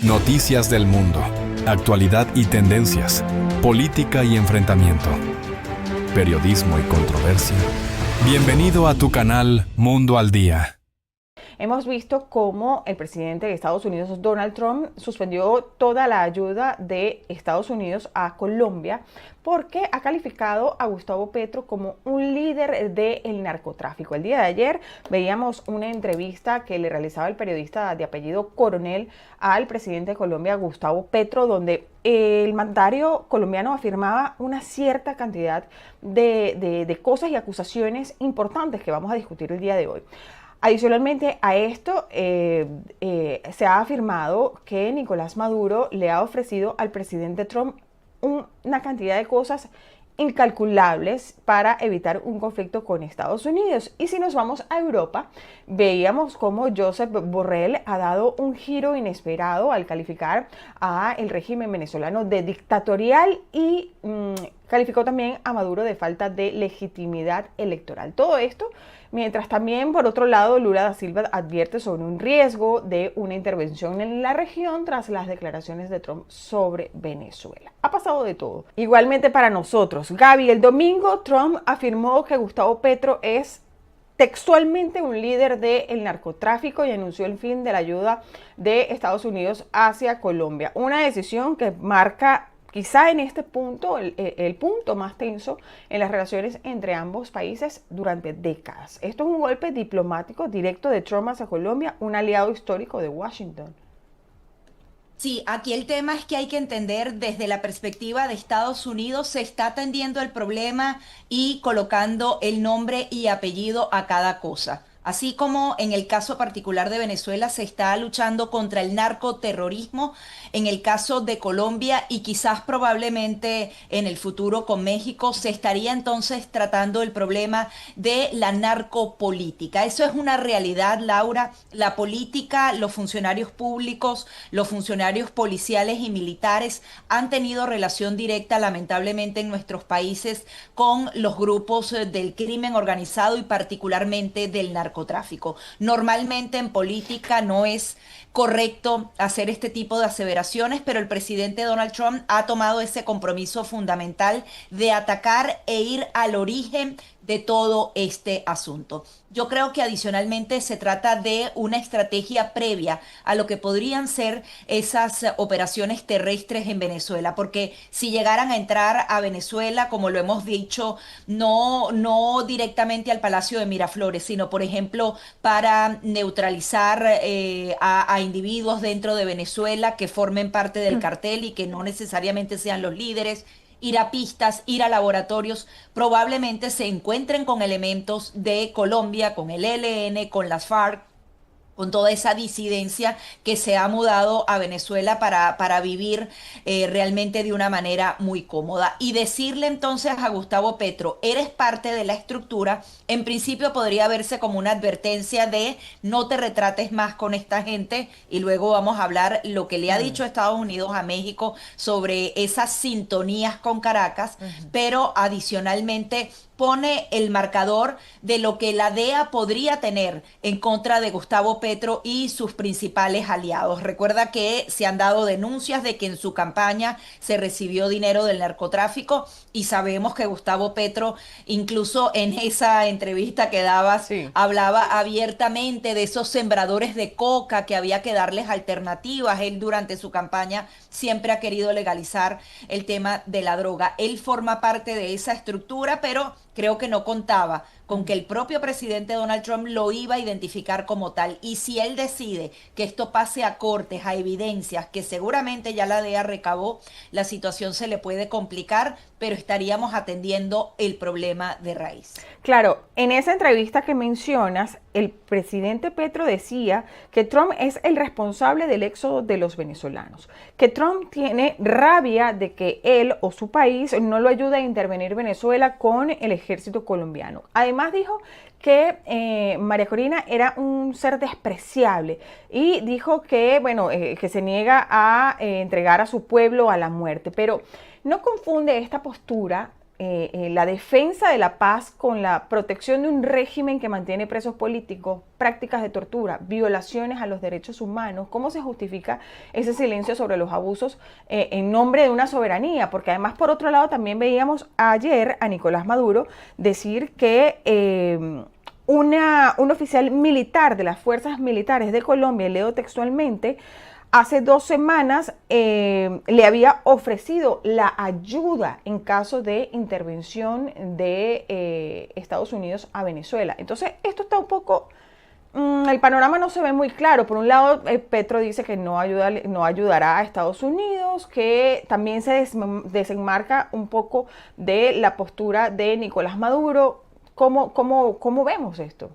Noticias del mundo, actualidad y tendencias, política y enfrentamiento, periodismo y controversia. Bienvenido a tu canal Mundo al Día. Hemos visto cómo el presidente de Estados Unidos, Donald Trump, suspendió toda la ayuda de Estados Unidos a Colombia porque ha calificado a Gustavo Petro como un líder del narcotráfico. El día de ayer veíamos una entrevista que le realizaba el periodista de apellido Coronel al presidente de Colombia, Gustavo Petro, donde el mandatario colombiano afirmaba una cierta cantidad de cosas y acusaciones importantes que vamos a discutir el día de hoy. Adicionalmente a esto, se ha afirmado que Nicolás Maduro le ha ofrecido al presidente Trump una cantidad de cosas incalculables para evitar un conflicto con Estados Unidos. Y si nos vamos a Europa, veíamos cómo Josep Borrell ha dado un giro inesperado al calificar a el régimen venezolano de dictatorial y calificó también a Maduro de falta de legitimidad electoral. Todo esto mientras también, por otro lado, Lula da Silva advierte sobre un riesgo de una intervención en la región tras las declaraciones de Trump sobre Venezuela. Ha pasado de todo. Igualmente para nosotros, Gaby, el domingo Trump afirmó que Gustavo Petro es textualmente un líder del narcotráfico y anunció el fin de la ayuda de Estados Unidos hacia Colombia. Una decisión que marca quizá en este punto, el punto más tenso en las relaciones entre ambos países durante décadas. Esto es un golpe diplomático directo de Trump hacia Colombia, un aliado histórico de Washington. Sí, aquí el tema es que hay que entender desde la perspectiva de Estados Unidos, se está atendiendo el problema y colocando el nombre y apellido a cada cosa. Así como en el caso particular de Venezuela se está luchando contra el narcoterrorismo, en el caso de Colombia y quizás probablemente en el futuro con México, se estaría entonces tratando el problema de la narcopolítica. Eso es una realidad, Laura. La política, los funcionarios públicos, los funcionarios policiales y militares han tenido relación directa, lamentablemente, en nuestros países con los grupos del crimen organizado y particularmente del narcotráfico. Normalmente en política no es correcto hacer este tipo de aseveraciones, pero el presidente Donald Trump ha tomado ese compromiso fundamental de atacar e ir al origen de todo este asunto. Yo creo que adicionalmente se trata de una estrategia previa a lo que podrían ser esas operaciones terrestres en Venezuela, porque si llegaran a entrar a Venezuela, como lo hemos dicho, no directamente al Palacio de Miraflores, sino por ejemplo para neutralizar a individuos dentro de Venezuela que formen parte del cartel y que no necesariamente sean los líderes, ir a pistas, ir a laboratorios, probablemente se encuentren con elementos de Colombia, con el ELN, con las FARC, con toda esa disidencia que se ha mudado a Venezuela para vivir realmente de una manera muy cómoda. Y decirle entonces a Gustavo Petro, eres parte de la estructura, en principio podría verse como una advertencia de no te retrates más con esta gente, y luego vamos a hablar lo que le ha dicho Estados Unidos a México sobre esas sintonías con Caracas, pero adicionalmente pone el marcador de lo que la DEA podría tener en contra de Gustavo Petro y sus principales aliados. Recuerda que se han dado denuncias de que en su campaña se recibió dinero del narcotráfico y sabemos que Gustavo Petro, incluso en esa entrevista que dabas, Sí. hablaba abiertamente de esos sembradores de coca, que había que darles alternativas. Él durante su campaña siempre ha querido legalizar el tema de la droga. Él forma parte de esa estructura, pero creo que no contaba con que el propio presidente Donald Trump lo iba a identificar como tal. Y si él decide que esto pase a cortes, a evidencias, que seguramente ya la DEA recabó, la situación se le puede complicar, pero estaríamos atendiendo el problema de raíz. Claro, en esa entrevista que mencionas, el presidente Petro decía que Trump es el responsable del éxodo de los venezolanos, que Trump tiene rabia de que él o su país no lo ayude a intervenir Venezuela con el ejército colombiano. Además dijo que María Corina era un ser despreciable y dijo que, bueno, que se niega a entregar a su pueblo a la muerte, pero no confunde esta postura la defensa de la paz con la protección de un régimen que mantiene presos políticos, prácticas de tortura, violaciones a los derechos humanos? ¿Cómo se justifica ese silencio sobre los abusos en nombre de una soberanía? Porque además, por otro lado, también veíamos ayer a Nicolás Maduro decir que un oficial militar de las fuerzas militares de Colombia, leo textualmente, hace 2 semanas le había ofrecido la ayuda en caso de intervención de Estados Unidos a Venezuela. Entonces, esto está un poco... el panorama no se ve muy claro. Por un lado, Petro dice que no ayudará a Estados Unidos, que también se desenmarca un poco de la postura de Nicolás Maduro. ¿Cómo vemos esto?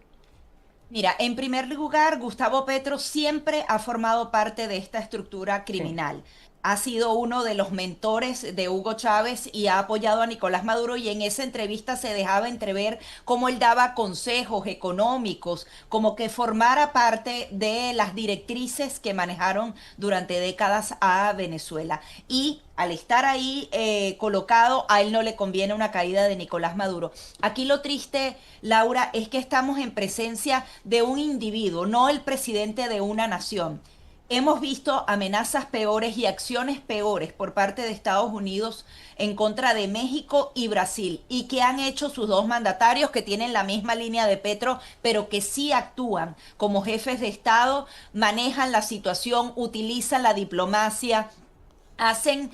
Mira, en primer lugar, Gustavo Petro siempre ha formado parte de esta estructura Sí. criminal. Ha sido uno de los mentores de Hugo Chávez y ha apoyado a Nicolás Maduro, y en esa entrevista se dejaba entrever cómo él daba consejos económicos, como que formara parte de las directrices que manejaron durante décadas a Venezuela. Y al estar ahí colocado, a él no le conviene una caída de Nicolás Maduro. Aquí lo triste, Laura, es que estamos en presencia de un individuo, no el presidente de una nación. Hemos visto amenazas peores y acciones peores por parte de Estados Unidos en contra de México y Brasil. ¿Y que han hecho sus 2 mandatarios que tienen la misma línea de Petro, pero que sí actúan como jefes de Estado, manejan la situación, utilizan la diplomacia, hacen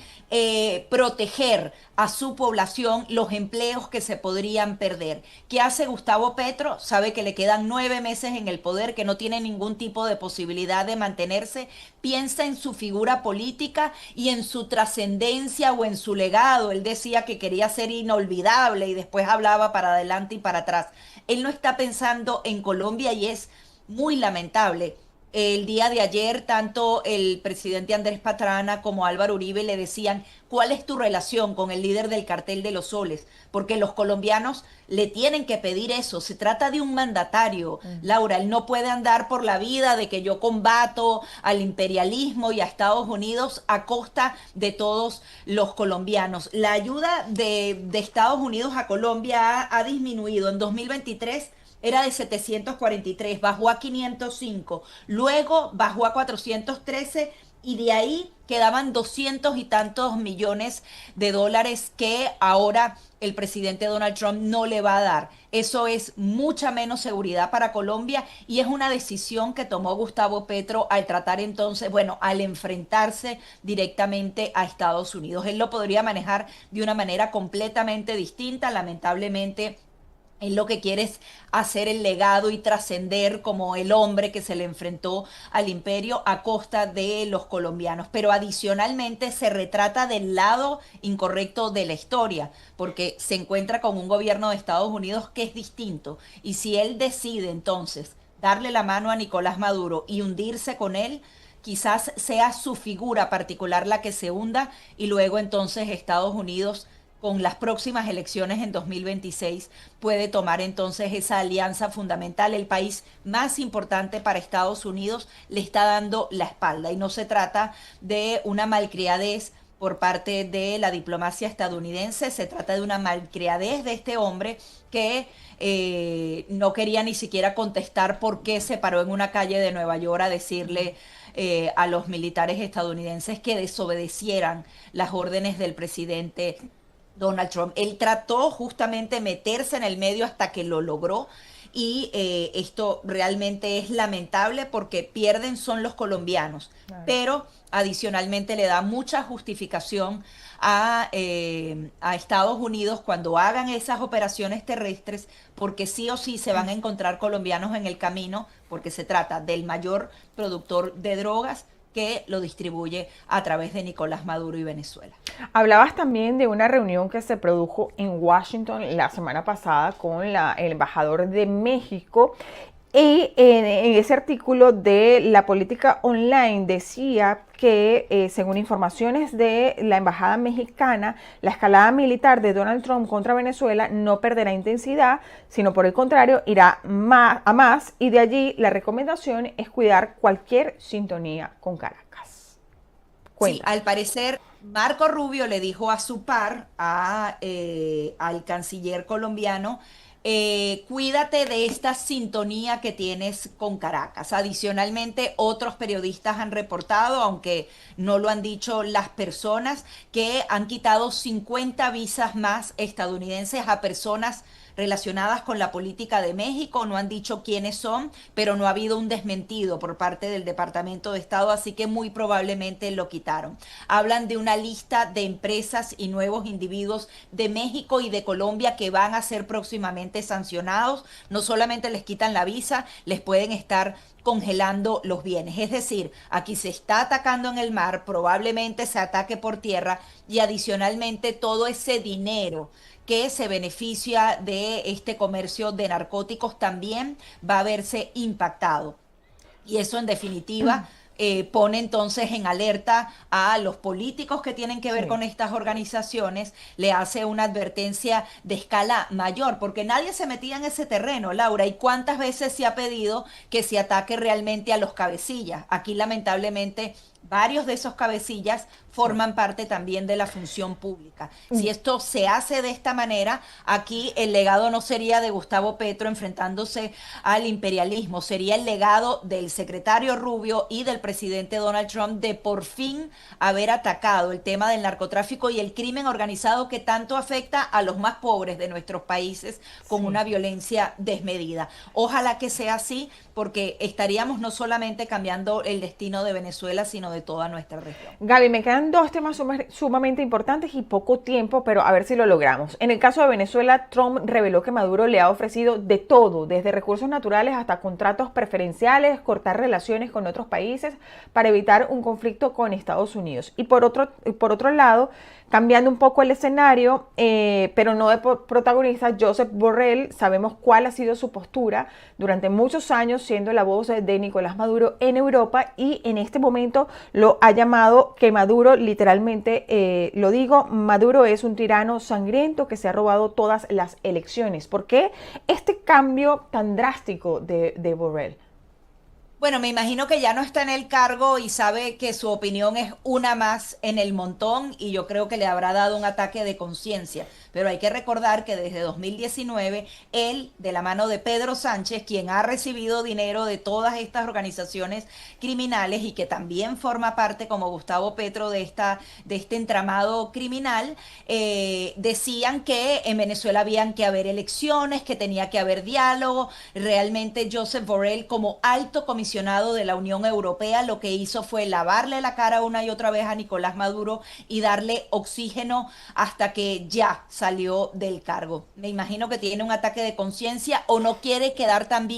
proteger a su población los empleos que se podrían perder? ¿Qué hace Gustavo Petro? Sabe que le quedan 9 meses en el poder, que no tiene ningún tipo de posibilidad de mantenerse. Piensa en su figura política y en su trascendencia o en su legado. Él decía que quería ser inolvidable y después hablaba para adelante y para atrás. Él no está pensando en Colombia, y es muy lamentable. El día de ayer, tanto el presidente Andrés Pastrana como Álvaro Uribe le decían: ¿cuál es tu relación con el líder del cartel de los soles? Porque los colombianos le tienen que pedir eso. Se trata de un mandatario, Laura. Él no puede andar por la vida de que yo combato al imperialismo y a Estados Unidos a costa de todos los colombianos. La ayuda de Estados Unidos a Colombia ha disminuido. En 2023 era de 743, bajó a 505, luego bajó a 413, y de ahí quedaban 200 y tantos millones de dólares que ahora el presidente Donald Trump no le va a dar. Eso es mucha menos seguridad para Colombia, y es una decisión que tomó Gustavo Petro al tratar entonces, bueno, al enfrentarse directamente a Estados Unidos. Él lo podría manejar de una manera completamente distinta. Lamentablemente, él lo que quiere es hacer el legado y trascender como el hombre que se le enfrentó al imperio a costa de los colombianos. Pero adicionalmente se retrata del lado incorrecto de la historia, porque se encuentra con un gobierno de Estados Unidos que es distinto. Y si él decide entonces darle la mano a Nicolás Maduro y hundirse con él, quizás sea su figura particular la que se hunda, y luego entonces Estados Unidos, con las próximas elecciones en 2026, puede tomar entonces esa alianza fundamental. El país más importante para Estados Unidos le está dando la espalda, y no se trata de una malcriadez por parte de la diplomacia estadounidense. Se trata de una malcriadez de este hombre que no quería ni siquiera contestar por qué se paró en una calle de Nueva York a decirle a los militares estadounidenses que desobedecieran las órdenes del presidente Donald Trump. Él trató justamente meterse en el medio hasta que lo logró, y esto realmente es lamentable porque pierden son los colombianos. Claro. Pero adicionalmente le da mucha justificación a Estados Unidos cuando hagan esas operaciones terrestres, porque sí o sí se van a encontrar colombianos en el camino, porque se trata del mayor productor de drogas que lo distribuye a través de Nicolás Maduro y Venezuela. Hablabas también de una reunión que se produjo en Washington la semana pasada con el embajador de México. Y en ese artículo de la política online decía que, según informaciones de la embajada mexicana, la escalada militar de Donald Trump contra Venezuela no perderá intensidad, sino por el contrario irá a más, y de allí la recomendación es cuidar cualquier sintonía con Caracas. Sí, al parecer Marco Rubio le dijo a su par, al canciller colombiano, cuídate de esta sintonía que tienes con Caracas. Adicionalmente, otros periodistas han reportado, aunque no lo han dicho las personas, que han quitado 50 visas más estadounidenses a personas relacionadas con la política de México. No han dicho quiénes son, pero no ha habido un desmentido por parte del Departamento de Estado, así que muy probablemente lo quitaron. Hablan de una lista de empresas y nuevos individuos de México y de Colombia que van a ser próximamente sancionados. No solamente les quitan la visa, les pueden estar congelando los bienes. Es decir, aquí se está atacando en el mar, probablemente se ataque por tierra y adicionalmente todo ese dinero que se beneficia de este comercio de narcóticos también va a verse impactado. Y eso en definitiva pone entonces en alerta a los políticos que tienen que ver Sí. con estas organizaciones, le hace una advertencia de escala mayor, porque nadie se metía en ese terreno, Laura, y cuántas veces se ha pedido que se ataque realmente a los cabecillas. Aquí lamentablemente varios de esos cabecillas Sí. forman parte también de la función pública. Si esto se hace de esta manera, aquí el legado no sería de Gustavo Petro enfrentándose al imperialismo, sería el legado del secretario Rubio y del presidente Donald Trump de por fin haber atacado el tema del narcotráfico y el crimen organizado que tanto afecta a los más pobres de nuestros países con Sí. una violencia desmedida. Ojalá que sea así, porque estaríamos no solamente cambiando el destino de Venezuela, sino de toda nuestra región. Gaby, me quedan dos temas sumamente importantes y poco tiempo, pero a ver si lo logramos. En el caso de Venezuela, Trump reveló que Maduro le ha ofrecido de todo, desde recursos naturales hasta contratos preferenciales, cortar relaciones con otros países para evitar un conflicto con Estados Unidos. Y por otro lado, cambiando un poco el escenario, pero no de protagonista, Josep Borrell, sabemos cuál ha sido su postura durante muchos años siendo la voz de Nicolás Maduro en Europa y en este momento lo ha llamado que Maduro, literalmente lo digo, Maduro es un tirano sangriento que se ha robado todas las elecciones. ¿Por qué este cambio tan drástico de Borrell? Bueno, me imagino que ya no está en el cargo y sabe que su opinión es una más en el montón y yo creo que le habrá dado un ataque de conciencia. Pero hay que recordar que desde 2019, él, de la mano de Pedro Sánchez, quien ha recibido dinero de todas estas organizaciones criminales y que también forma parte, como Gustavo Petro, de este entramado criminal, decían que en Venezuela habían que haber elecciones, que tenía que haber diálogo. Realmente Josep Borrell, como alto comisionado de la Unión Europea, lo que hizo fue lavarle la cara una y otra vez a Nicolás Maduro y darle oxígeno hasta que ya salió del cargo. Me imagino que tiene un ataque de conciencia o no quiere quedar tan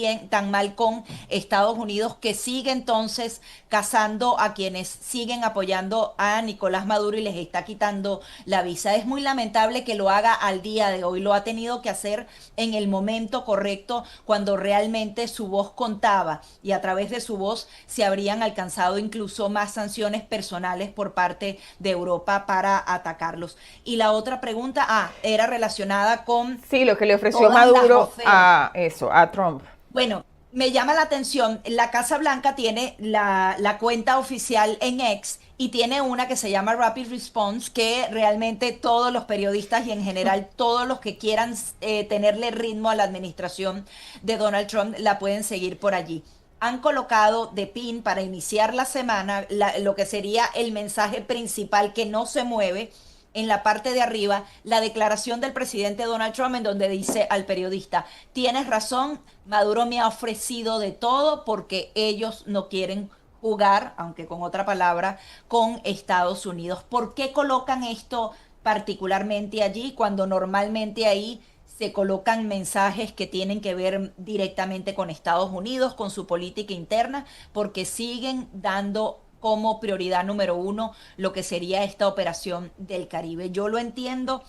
mal con Estados Unidos, que sigue entonces cazando a quienes siguen apoyando a Nicolás Maduro y les está quitando la visa. Es muy lamentable que lo haga al día de hoy. Lo ha tenido que hacer en el momento correcto, cuando realmente su voz contaba y a través de su voz se habrían alcanzado incluso más sanciones personales por parte de Europa para atacarlos. Y la otra pregunta, era relacionada con Sí, lo que le ofreció todas las Maduro ofertas. a Trump. Bueno, me llama la atención, la Casa Blanca tiene la cuenta oficial en X y tiene una que se llama Rapid Response, que realmente todos los periodistas y en general todos los que quieran tenerle ritmo a la administración de Donald Trump la pueden seguir por allí. Han colocado de pin para iniciar la semana lo que sería el mensaje principal que no se mueve en la parte de arriba, la declaración del presidente Donald Trump, en donde dice al periodista: tienes razón, Maduro me ha ofrecido de todo porque ellos no quieren jugar, aunque con otra palabra, con Estados Unidos. ¿Por qué colocan esto particularmente allí cuando normalmente ahí se colocan mensajes que tienen que ver directamente con Estados Unidos, con su política interna? Porque siguen dando como prioridad número uno lo que sería esta operación del Caribe. Yo lo entiendo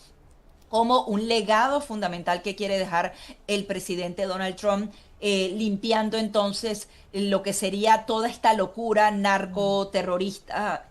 como un legado fundamental que quiere dejar el presidente Donald Trump, limpiando entonces lo que sería toda esta locura narcoterrorista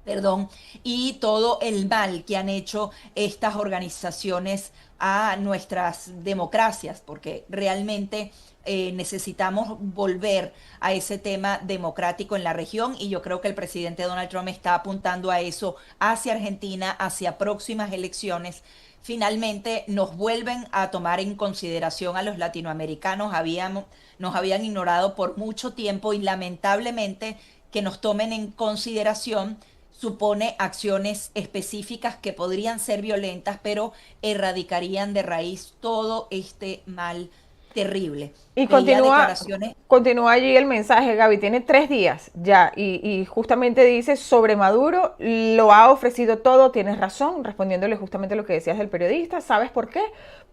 perdón, y todo el mal que han hecho estas organizaciones a nuestras democracias, porque realmente necesitamos volver a ese tema democrático en la región y yo creo que el presidente Donald Trump está apuntando a eso hacia Argentina, hacia próximas elecciones. Finalmente nos vuelven a tomar en consideración a los latinoamericanos, nos habían ignorado por mucho tiempo y lamentablemente que nos tomen en consideración supone acciones específicas que podrían ser violentas, pero erradicarían de raíz todo este mal terrible. Y Veía declaraciones. continúa allí el mensaje, Gaby, tiene 3 días ya y justamente dice sobre Maduro, lo ha ofrecido todo, tienes razón, respondiéndole justamente lo que decías del periodista, ¿sabes por qué?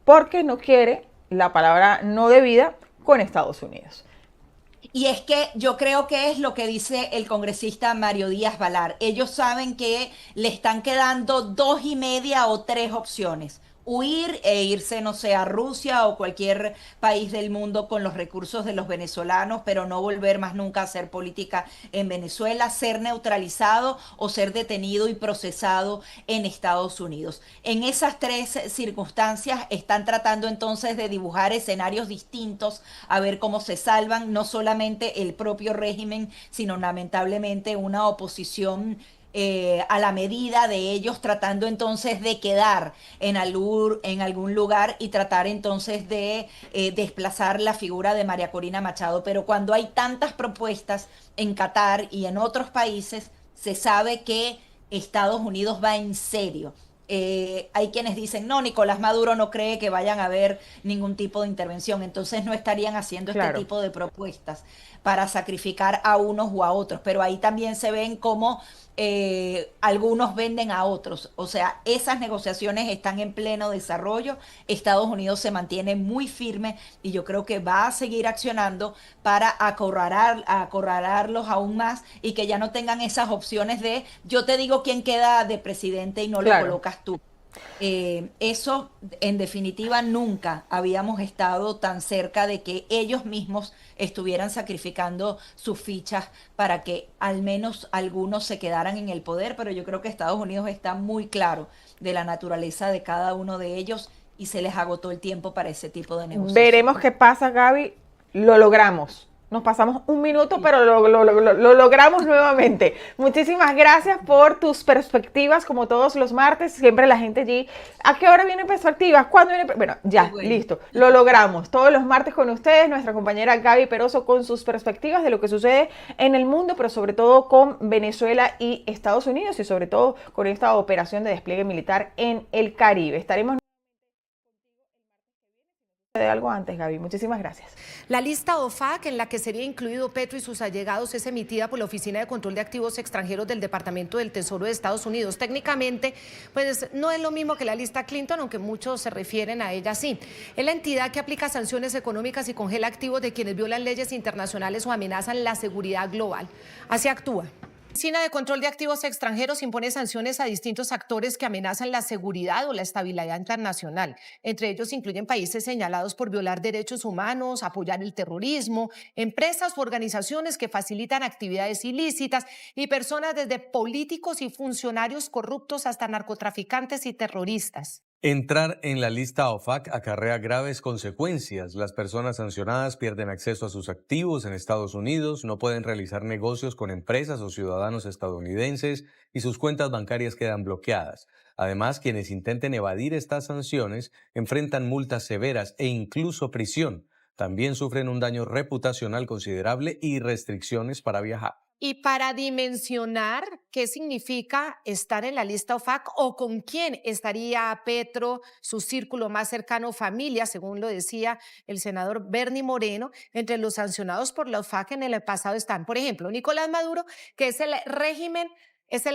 Porque no quiere la palabra no debida con Estados Unidos. Y es que yo creo que es lo que dice el congresista Mario Díaz Balar. Ellos saben que le están quedando 2 y media o 3 opciones. Huir e irse, no sé, a Rusia o cualquier país del mundo con los recursos de los venezolanos, pero no volver más nunca a hacer política en Venezuela, ser neutralizado o ser detenido y procesado en Estados Unidos. En esas 3 circunstancias están tratando entonces de dibujar escenarios distintos a ver cómo se salvan no solamente el propio régimen, sino lamentablemente una oposición a la medida de ellos, tratando entonces de quedar en algún lugar y tratar entonces de desplazar la figura de María Corina Machado. Pero cuando hay tantas propuestas en Qatar y en otros países, se sabe que Estados Unidos va en serio. Hay quienes dicen, no, Nicolás Maduro no cree que vayan a haber ningún tipo de intervención, entonces no estarían haciendo este Claro. tipo de propuestas para sacrificar a unos o a otros, pero ahí también se ven cómo algunos venden a otros, o sea, esas negociaciones están en pleno desarrollo, Estados Unidos se mantiene muy firme y yo creo que va a seguir accionando para acorralarlos aún más y que ya no tengan esas opciones de yo te digo quién queda de presidente y no lo Claro. colocas tú. Eso, en definitiva, nunca habíamos estado tan cerca de que ellos mismos estuvieran sacrificando sus fichas para que al menos algunos se quedaran en el poder, pero yo creo que Estados Unidos está muy claro de la naturaleza de cada uno de ellos y se les agotó el tiempo para ese tipo de Veremos negociaciones. qué pasa, Gaby. Lo logramos. Nos pasamos un minuto, Sí. pero lo logramos nuevamente. Muchísimas gracias por tus perspectivas, como todos los martes. Siempre la gente allí, ¿a qué hora vienen perspectivas? ¿Cuándo viene? Bueno, Qué ya, bueno. listo. Lo logramos. Todos los martes con ustedes, nuestra compañera Gaby Peroso con sus perspectivas de lo que sucede en el mundo, pero sobre todo con Venezuela y Estados Unidos y sobre todo con esta operación de despliegue militar en el Caribe. Estaremos de algo antes, Gaby. Muchísimas gracias. La lista OFAC, en la que sería incluido Petro y sus allegados, es emitida por la Oficina de Control de Activos Extranjeros del Departamento del Tesoro de Estados Unidos. Técnicamente, pues no es lo mismo que la lista Clinton, aunque muchos se refieren a ella así. Es la entidad que aplica sanciones económicas y congela activos de quienes violan leyes internacionales o amenazan la seguridad global. Así actúa. La Oficina de Control de Activos Extranjeros impone sanciones a distintos actores que amenazan la seguridad o la estabilidad internacional. Entre ellos incluyen países señalados por violar derechos humanos, apoyar el terrorismo, empresas u organizaciones que facilitan actividades ilícitas y personas desde políticos y funcionarios corruptos hasta narcotraficantes y terroristas. Entrar en la lista OFAC acarrea graves consecuencias. Las personas sancionadas pierden acceso a sus activos en Estados Unidos, no pueden realizar negocios con empresas o ciudadanos estadounidenses y sus cuentas bancarias quedan bloqueadas. Además, quienes intenten evadir estas sanciones enfrentan multas severas e incluso prisión. También sufren un daño reputacional considerable y restricciones para viajar. Y para dimensionar qué significa estar en la lista OFAC o con quién estaría Petro, su círculo más cercano, familia, según lo decía el senador Bernie Moreno, entre los sancionados por la OFAC en el pasado están, por ejemplo, Nicolás Maduro, que es el régimen, es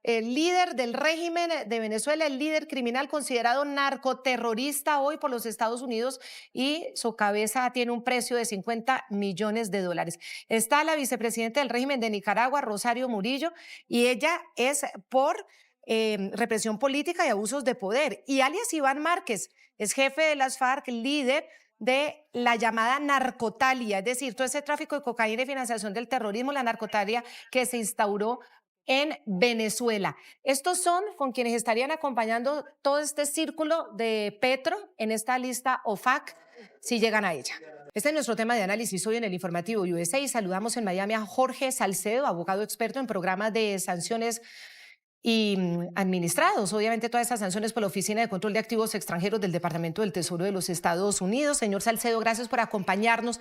el líder del régimen de Venezuela, el líder criminal considerado narcoterrorista hoy por los Estados Unidos y su cabeza tiene un precio de $50 millones. Está la vicepresidenta del régimen de Nicaragua, Rosario Murillo, y ella es por represión política y abusos de poder. Y alias Iván Márquez es jefe de las FARC, líder de la llamada narcotalia, es decir, todo ese tráfico de cocaína y financiación del terrorismo, la narcotalia que se instauró en Venezuela. Estos son con quienes estarían acompañando todo este círculo de Petro en esta lista OFAC, si llegan a ella. Este es nuestro tema de análisis hoy en el Informativo USA y saludamos en Miami a Jorge Salcedo, abogado experto en programas de sanciones y administrados, obviamente, todas esas sanciones por la Oficina de Control de Activos Extranjeros del Departamento del Tesoro de los Estados Unidos. Señor Salcedo, gracias por acompañarnos.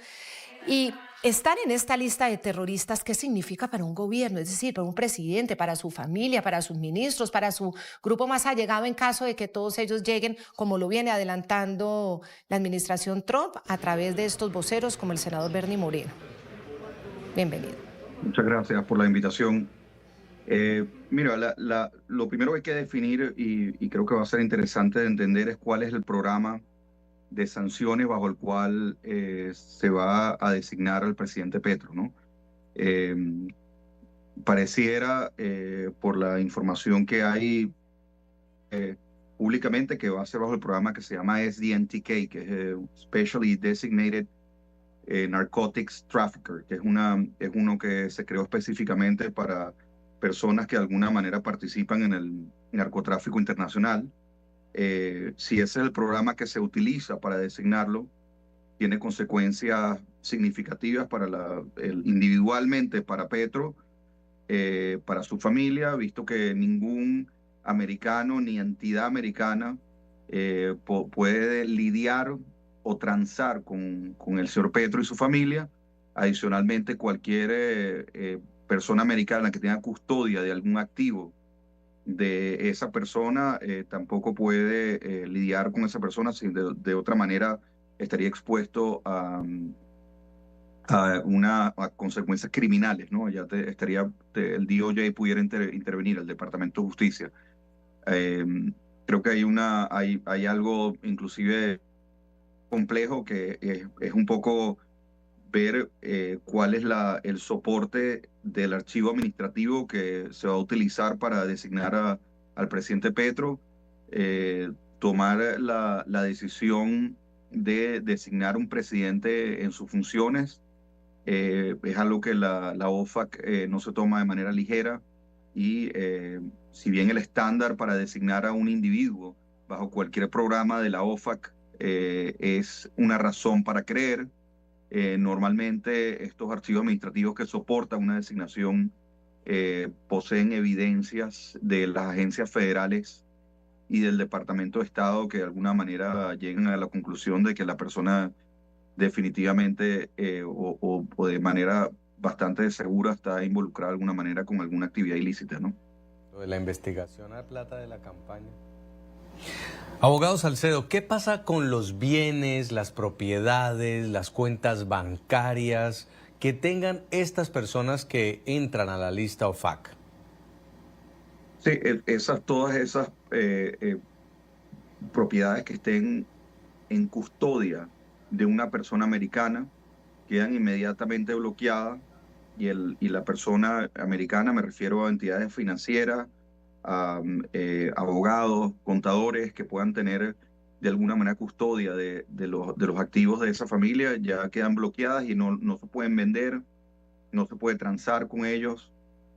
Y estar en esta lista de terroristas, ¿qué significa para un gobierno? Es decir, para un presidente, para su familia, para sus ministros, para su grupo más allegado en caso de que todos ellos lleguen, como lo viene adelantando la administración Trump a través de estos voceros como el senador Bernie Moreno. Bienvenido. Muchas gracias por la invitación. Mira, lo primero que hay que definir, y creo que va a ser interesante de entender, es cuál es el programa de sanciones bajo el cual se va a designar al presidente Petro, ¿no? Pareciera, por la información que hay públicamente, que va a ser bajo el programa que se llama SDNTK, que es Specially Designated Narcotics Trafficker, que es uno que se creó específicamente para personas que de alguna manera participan en el narcotráfico internacional. Si ese es el programa que se utiliza para designarlo, tiene consecuencias significativas para individualmente para Petro, para su familia, visto que ningún americano ni entidad americana puede lidiar o transar con el señor Petro y su familia. Adicionalmente, cualquier persona americana que tenga custodia de algún activo de esa persona tampoco puede lidiar con esa persona, si de otra manera estaría expuesto a consecuencias criminales, ¿no? Ya el DOJ pudiera intervenir, el Departamento de Justicia. Creo que hay algo inclusive complejo que es un poco ver cuál es el soporte del archivo administrativo que se va a utilizar para designar al presidente Petro, tomar la decisión de designar un presidente en sus funciones. Es algo que la OFAC no se toma de manera ligera, y si bien el estándar para designar a un individuo bajo cualquier programa de la OFAC es una razón para creer, normalmente estos archivos administrativos que soportan una designación poseen evidencias de las agencias federales y del Departamento de Estado que de alguna manera llegan a la conclusión de que la persona definitivamente o de manera bastante segura está involucrada de alguna manera con alguna actividad ilícita, ¿no? Lo de la investigación a plata de la campaña. Abogado Salcedo, ¿qué pasa con los bienes, las propiedades, las cuentas bancarias que tengan estas personas que entran a la lista OFAC? Sí, todas esas propiedades que estén en custodia de una persona americana quedan inmediatamente bloqueadas, y la persona americana, me refiero a entidades financieras, a abogados, contadores que puedan tener de alguna manera custodia de los activos de esa familia, ya quedan bloqueadas y no se pueden vender, no se puede transar con ellos,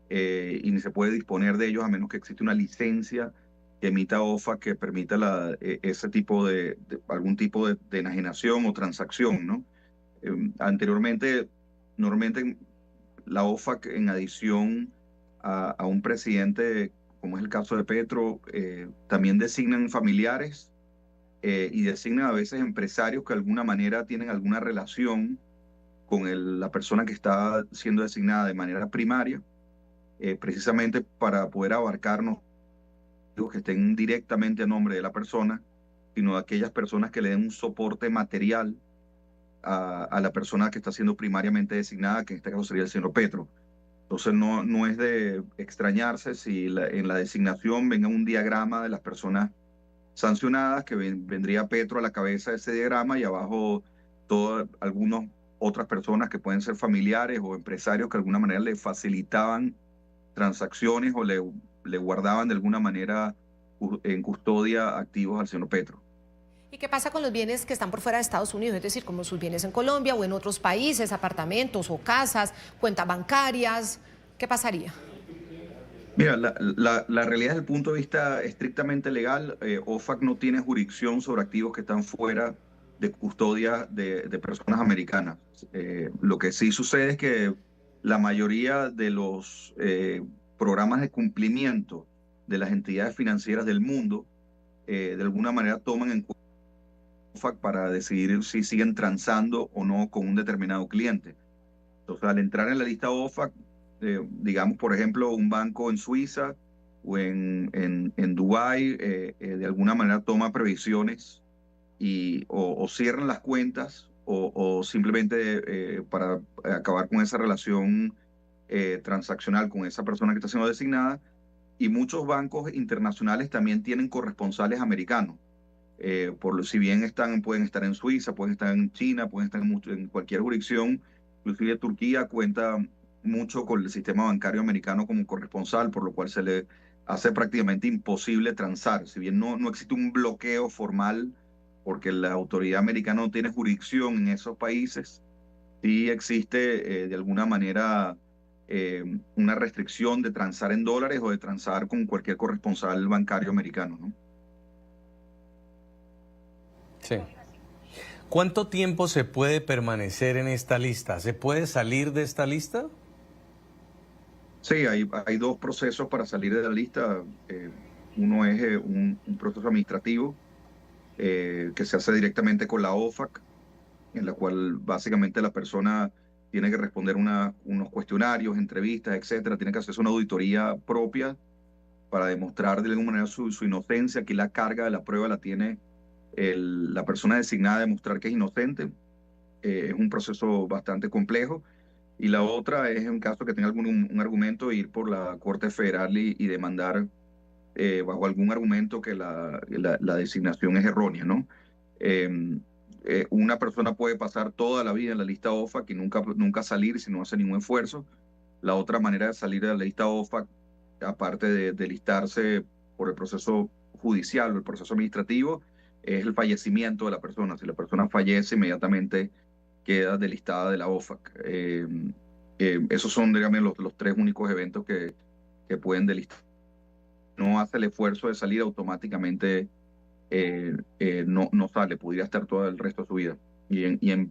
y ni se puede disponer de ellos a menos que exista una licencia que emita OFAC que permita ese tipo algún tipo de enajenación o transacción, ¿no? Normalmente la OFAC, en adición a un presidente, como es el caso de Petro, también designan familiares y designan a veces empresarios que de alguna manera tienen alguna relación con la persona que está siendo designada de manera primaria, precisamente para poder abarcarnos que estén directamente a nombre de la persona, sino de aquellas personas que le den un soporte material a la persona que está siendo primariamente designada, que en este caso sería el señor Petro. Entonces no es de extrañarse si en la designación venga un diagrama de las personas sancionadas, que vendría Petro a la cabeza de ese diagrama, y abajo algunas otras personas que pueden ser familiares o empresarios que de alguna manera le facilitaban transacciones o le guardaban de alguna manera en custodia activos al señor Petro. ¿Y qué pasa con los bienes que están por fuera de Estados Unidos? Es decir, como sus bienes en Colombia o en otros países, apartamentos o casas, cuentas bancarias, ¿qué pasaría? Mira, la realidad desde el punto de vista estrictamente legal, OFAC no tiene jurisdicción sobre activos que están fuera de custodia de personas americanas. Lo que sí sucede es que la mayoría de los programas de cumplimiento de las entidades financieras del mundo, de alguna manera toman en cuenta OFAC para decidir si siguen transando o no con un determinado cliente. Entonces, al entrar en la lista OFAC, digamos, por ejemplo, un banco en Suiza o en Dubái, de alguna manera toma previsiones y o cierran las cuentas o simplemente para acabar con esa relación transaccional con esa persona que está siendo designada. Y muchos bancos internacionales también tienen corresponsales americanos. Si bien pueden estar en Suiza, pueden estar en China, pueden estar en cualquier jurisdicción. Inclusive Turquía cuenta mucho con el sistema bancario americano como corresponsal, por lo cual se le hace prácticamente imposible transar. Si bien no existe un bloqueo formal, porque la autoridad americana no tiene jurisdicción en esos países, sí existe de alguna manera una restricción de transar en dólares o de transar con cualquier corresponsal bancario americano, ¿no? Sí. ¿Cuánto tiempo se puede permanecer en esta lista? ¿Se puede salir de esta lista? Sí, hay dos procesos para salir de la lista. Uno es un proceso administrativo que se hace directamente con la OFAC, en la cual básicamente la persona tiene que responder unos cuestionarios, entrevistas, etcétera. Tiene que hacerse una auditoría propia para demostrar de alguna manera su inocencia. Aquí la carga de la prueba la tiene la persona designada a demostrar que es inocente. Es un proceso bastante complejo. Y la otra es en caso que tenga un argumento, ir por la Corte Federal y demandar bajo algún argumento que la designación es errónea, ¿no? Una persona puede pasar toda la vida en la lista OFAC y nunca salir si no hace ningún esfuerzo. La otra manera de salir de la lista OFAC, aparte de listarse por el proceso judicial o el proceso administrativo, es el fallecimiento de la persona. Si la persona fallece, inmediatamente queda delistada de la OFAC. Esos son, digamos, los tres únicos eventos que pueden delistar. No hace el esfuerzo de salir, automáticamente no sale, podría estar todo el resto de su vida. Y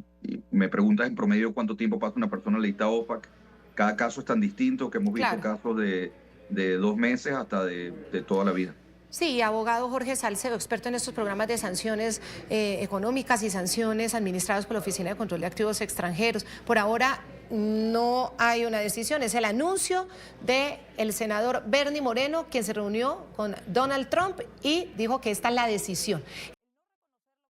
me preguntas en promedio cuánto tiempo pasa una persona en la lista OFAC. Cada caso es tan distinto que hemos visto casos de 2 meses hasta de toda la vida. Sí, abogado Jorge Salcedo, experto en estos programas de sanciones económicas y sanciones administrados por la Oficina de Control de Activos Extranjeros. Por ahora no hay una decisión, es el anuncio del senador Bernie Moreno, quien se reunió con Donald Trump y dijo que esta es la decisión.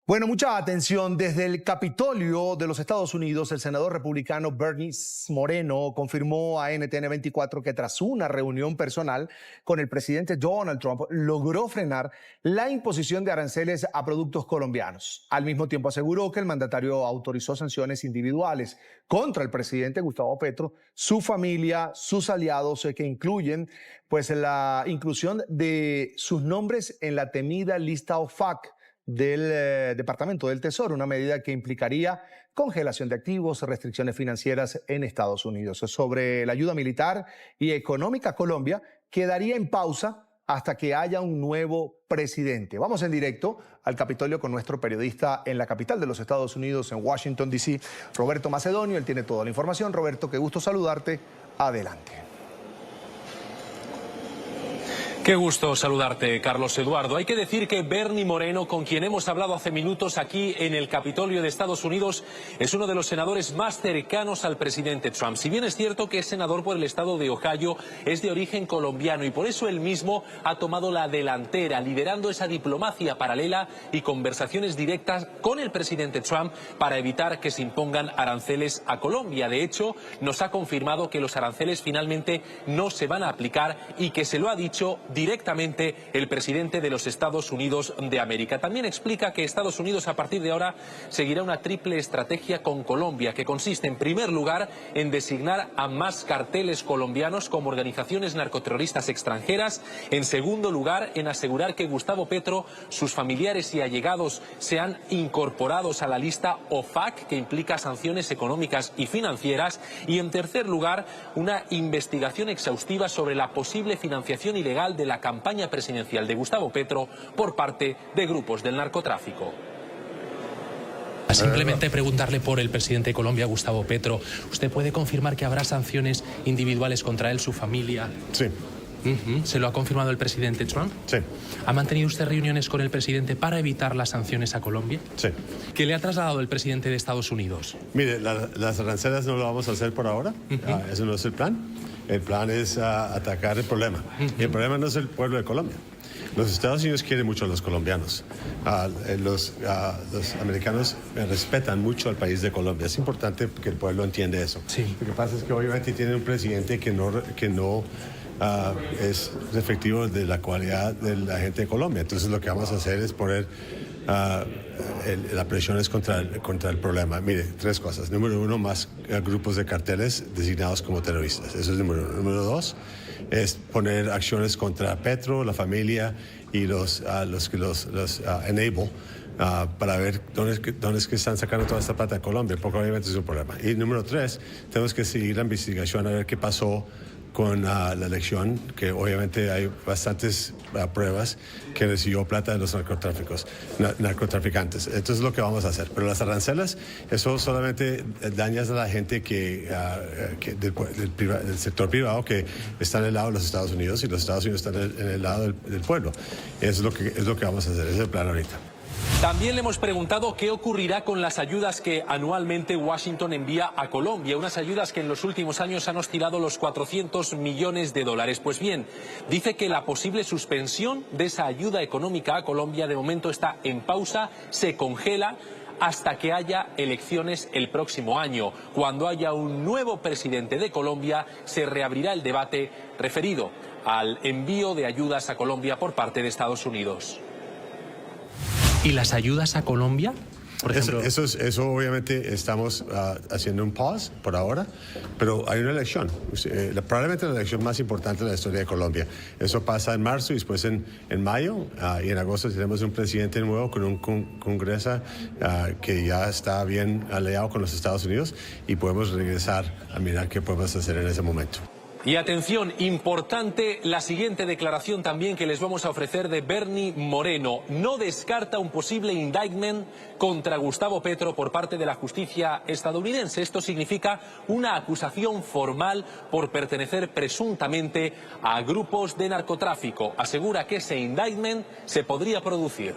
Bueno, mucha atención. Desde el Capitolio de los Estados Unidos, el senador republicano Bernie Moreno confirmó a NTN 24 que tras una reunión personal con el presidente Donald Trump, logró frenar la imposición de aranceles a productos colombianos. Al mismo tiempo aseguró que el mandatario autorizó sanciones individuales contra el presidente Gustavo Petro, su familia, sus aliados, que incluyen la inclusión de sus nombres en la temida lista OFAC del Departamento del Tesoro, una medida que implicaría congelación de activos, restricciones financieras en Estados Unidos. Sobre la ayuda militar y económica a Colombia, quedaría en pausa hasta que haya un nuevo presidente. Vamos en directo al Capitolio con nuestro periodista en la capital de los Estados Unidos, en Washington, D.C., Roberto Macedonio. Él tiene toda la información. Roberto, qué gusto saludarte. Adelante. Qué gusto saludarte, Carlos Eduardo. Hay que decir que Bernie Moreno, con quien hemos hablado hace minutos aquí en el Capitolio de Estados Unidos, es uno de los senadores más cercanos al presidente Trump. Si bien es cierto que es senador por el estado de Ohio, es de origen colombiano y por eso él mismo ha tomado la delantera, liderando esa diplomacia paralela y conversaciones directas con el presidente Trump para evitar que se impongan aranceles a Colombia. De hecho, nos ha confirmado que los aranceles finalmente no se van a aplicar y que se lo ha dicho directamente el presidente de los Estados Unidos de América. También explica que Estados Unidos a partir de ahora seguirá una triple estrategia con Colombia, que consiste en primer lugar en designar a más carteles colombianos como organizaciones narcoterroristas extranjeras, en segundo lugar en asegurar que Gustavo Petro, sus familiares y allegados sean incorporados a la lista OFAC, que implica sanciones económicas y financieras, y en tercer lugar una investigación exhaustiva sobre la posible financiación ilegal de la campaña presidencial de Gustavo Petro por parte de grupos del narcotráfico. Simplemente preguntarle por el presidente de Colombia, Gustavo Petro. ¿Usted puede confirmar que habrá sanciones individuales contra él, su familia? Sí. ¿Se lo ha confirmado el presidente Trump? Sí. ¿Ha mantenido usted reuniones con el presidente para evitar las sanciones a Colombia? Sí. ¿Qué le ha trasladado el presidente de Estados Unidos? Mire, las arancelas no lo vamos a hacer por ahora. Eso no es el plan. El plan es atacar el problema. Y el problema no es el pueblo de Colombia. Los Estados Unidos quieren mucho a los colombianos. Los americanos respetan mucho al país de Colombia. Es importante que el pueblo entienda eso. Sí. Lo que pasa es que obviamente tienen un presidente que no es efectivo de la cualidad de la gente de Colombia. Entonces lo que vamos a hacer es poner la presión es contra el problema. Mire, tres cosas. Número uno, más grupos de carteles designados como terroristas. Eso es número uno. Número dos, es poner acciones contra Petro, la familia y los que los enable para ver dónde es que están sacando toda esta plata de Colombia, porque obviamente es un problema. Y número tres, tenemos que seguir la investigación a ver qué pasó con la elección, que obviamente hay bastantes pruebas que recibió plata de los narcotraficantes. Entonces es lo que vamos a hacer. Pero las arancelas, eso solamente daña a la gente del sector privado que está en el lado de los Estados Unidos, y los Estados Unidos están en el lado del pueblo. Eso es lo que vamos a hacer. Ese es el plan ahorita. También le hemos preguntado qué ocurrirá con las ayudas que anualmente Washington envía a Colombia, unas ayudas que en los últimos años han oscilado los 400 millones de dólares. Pues bien, dice que la posible suspensión de esa ayuda económica a Colombia de momento está en pausa, se congela hasta que haya elecciones el próximo año. Cuando haya un nuevo presidente de Colombia, se reabrirá el debate referido al envío de ayudas a Colombia por parte de Estados Unidos. ¿Y las ayudas a Colombia? Por ejemplo, eso obviamente estamos haciendo un pause por ahora, pero hay una elección, probablemente la elección más importante de la historia de Colombia. Eso pasa en marzo y después en mayo, y en agosto tenemos un presidente nuevo con un congreso que ya está bien aliado con los Estados Unidos, y podemos regresar a mirar qué podemos hacer en ese momento. Y atención, importante la siguiente declaración también que les vamos a ofrecer de Bernie Moreno. No descarta un posible indictment contra Gustavo Petro por parte de la justicia estadounidense. Esto significa una acusación formal por pertenecer presuntamente a grupos de narcotráfico. Asegura que ese indictment se podría producir.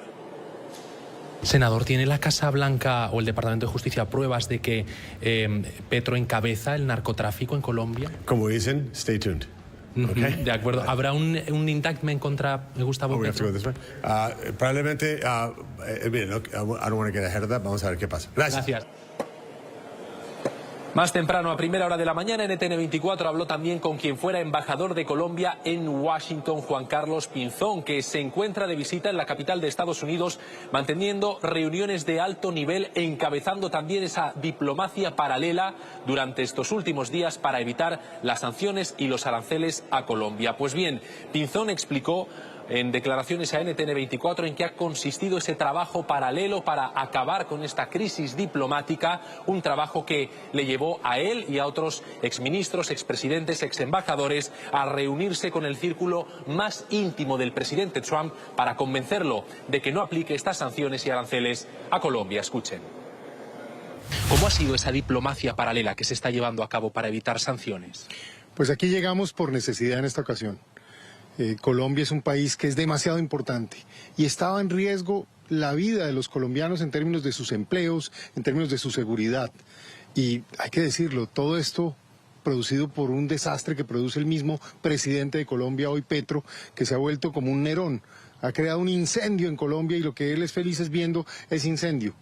Senador, ¿tiene la Casa Blanca o el Departamento de Justicia pruebas de que Petro encabeza el narcotráfico en Colombia? Como dicen, stay tuned. Okay. De acuerdo. ¿Habrá un indictment contra Gustavo Petro? Probablemente, I don't want to get ahead of that. Vamos a ver qué pasa. Gracias. Más temprano, a primera hora de la mañana, NTN 24 habló también con quien fuera embajador de Colombia en Washington, Juan Carlos Pinzón, que se encuentra de visita en la capital de Estados Unidos, manteniendo reuniones de alto nivel, encabezando también esa diplomacia paralela durante estos últimos días para evitar las sanciones y los aranceles a Colombia. Pues bien, Pinzón explicó en declaraciones a NTN 24 en qué ha consistido ese trabajo paralelo para acabar con esta crisis diplomática, un trabajo que le llevó a él y a otros exministros, expresidentes, exembajadores a reunirse con el círculo más íntimo del presidente Trump para convencerlo de que no aplique estas sanciones y aranceles a Colombia. Escuchen. ¿Cómo ha sido esa diplomacia paralela que se está llevando a cabo para evitar sanciones? Pues aquí llegamos por necesidad en esta ocasión. Colombia es un país que es demasiado importante y estaba en riesgo la vida de los colombianos en términos de sus empleos, en términos de su seguridad. Y hay que decirlo, todo esto producido por un desastre que produce el mismo presidente de Colombia hoy, Petro, que se ha vuelto como un Nerón. Ha creado un incendio en Colombia y lo que él es feliz es viendo ese incendio.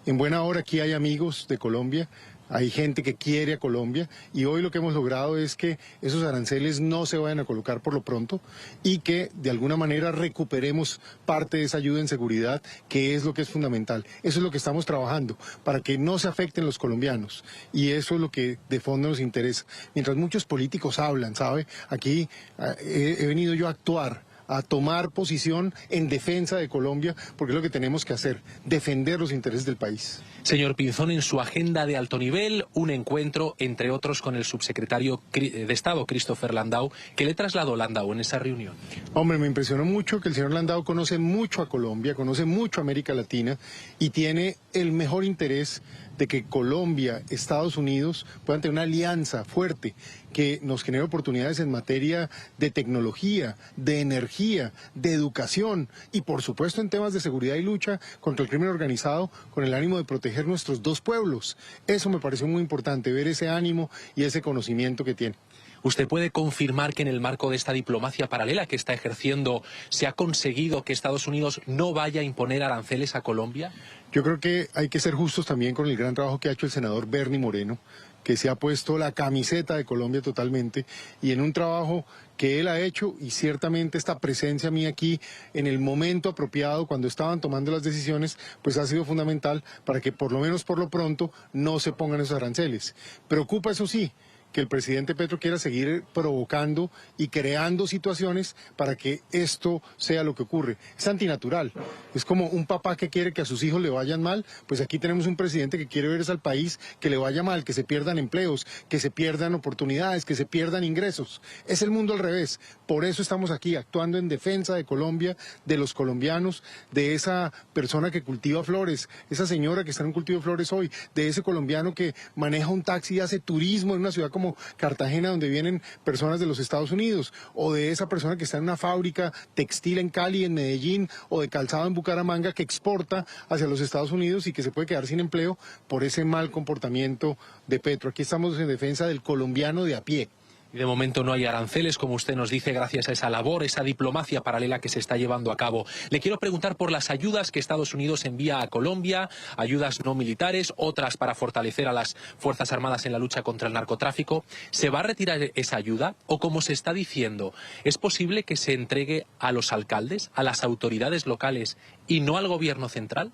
En buena hora aquí hay amigos de Colombia, hay gente que quiere a Colombia y hoy lo que hemos logrado es que esos aranceles no se vayan a colocar por lo pronto y que de alguna manera recuperemos parte de esa ayuda en seguridad, que es lo que es fundamental. Eso es lo que estamos trabajando, para que no se afecten los colombianos, y eso es lo que de fondo nos interesa. Mientras muchos políticos hablan, ¿sabe? Aquí he venido yo a actuar, a tomar posición en defensa de Colombia, porque es lo que tenemos que hacer, defender los intereses del país. Señor Pinzón, en su agenda de alto nivel, un encuentro, entre otros, con el subsecretario de Estado, Christopher Landau. ¿Qué le trasladó Landau en esa reunión? Hombre, me impresionó mucho que el señor Landau conoce mucho a Colombia, conoce mucho a América Latina y tiene el mejor interés de que Colombia, Estados Unidos puedan tener una alianza fuerte que nos genere oportunidades en materia de tecnología, de energía, de educación y por supuesto en temas de seguridad y lucha contra el crimen organizado, con el ánimo de proteger nuestros dos pueblos. Eso me pareció muy importante, ver ese ánimo y ese conocimiento que tiene. ¿Usted puede confirmar que en el marco de esta diplomacia paralela que está ejerciendo se ha conseguido que Estados Unidos no vaya a imponer aranceles a Colombia? Yo creo que hay que ser justos también con el gran trabajo que ha hecho el senador Bernie Moreno, que se ha puesto la camiseta de Colombia totalmente, y en un trabajo que él ha hecho, y ciertamente esta presencia mía aquí en el momento apropiado, cuando estaban tomando las decisiones, pues ha sido fundamental para que por lo menos por lo pronto no se pongan esos aranceles. Preocupa, eso sí, que el presidente Petro quiera seguir provocando y creando situaciones para que esto sea lo que ocurre. Es antinatural. Es como un papá que quiere que a sus hijos le vayan mal, pues aquí tenemos un presidente que quiere ver al país que le vaya mal, que se pierdan empleos, que se pierdan oportunidades, que se pierdan ingresos. Es el mundo al revés. Por eso estamos aquí actuando en defensa de Colombia, de los colombianos, de esa persona que cultiva flores, esa señora que está en un cultivo de flores hoy, de ese colombiano que maneja un taxi y hace turismo en una ciudad como Cartagena, donde vienen personas de los Estados Unidos, o de esa persona que está en una fábrica textil en Cali, en Medellín, o de calzado en Bucaramanga, que exporta hacia los Estados Unidos y que se puede quedar sin empleo por ese mal comportamiento de Petro. Aquí estamos en defensa del colombiano de a pie. Y de momento no hay aranceles, como usted nos dice, gracias a esa labor, esa diplomacia paralela que se está llevando a cabo. Le quiero preguntar por las ayudas que Estados Unidos envía a Colombia, ayudas no militares, otras para fortalecer a las Fuerzas Armadas en la lucha contra el narcotráfico. ¿Se va a retirar esa ayuda? O, como se está diciendo, ¿es posible que se entregue a los alcaldes, a las autoridades locales y no al gobierno central?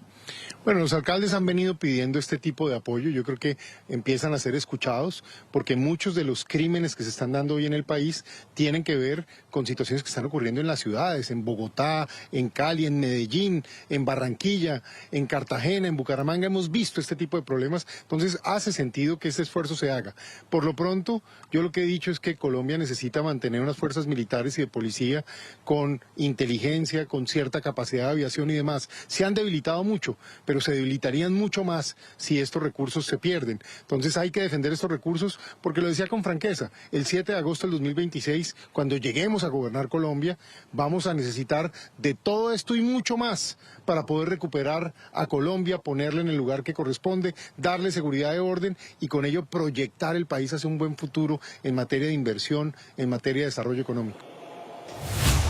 Bueno, los alcaldes han venido pidiendo este tipo de apoyo. Yo creo que empiezan a ser escuchados, porque muchos de los crímenes que se están dando hoy en el país tienen que ver con situaciones que están ocurriendo en las ciudades, en Bogotá, en Cali, en Medellín, en Barranquilla, en Cartagena, en Bucaramanga. Hemos visto este tipo de problemas, entonces hace sentido que este esfuerzo se haga. Por lo pronto, yo lo que he dicho es que Colombia necesita mantener unas fuerzas militares y de policía con inteligencia, con cierta capacidad de aviación y demás. Se han debilitado mucho, pero se debilitarían mucho más si estos recursos se pierden. Entonces hay que defender estos recursos, porque lo decía con franqueza, el 7 de agosto del 2026, cuando lleguemos a gobernar Colombia, vamos a necesitar de todo esto y mucho más para poder recuperar a Colombia, ponerla en el lugar que corresponde, darle seguridad de orden y con ello proyectar el país hacia un buen futuro en materia de inversión, en materia de desarrollo económico.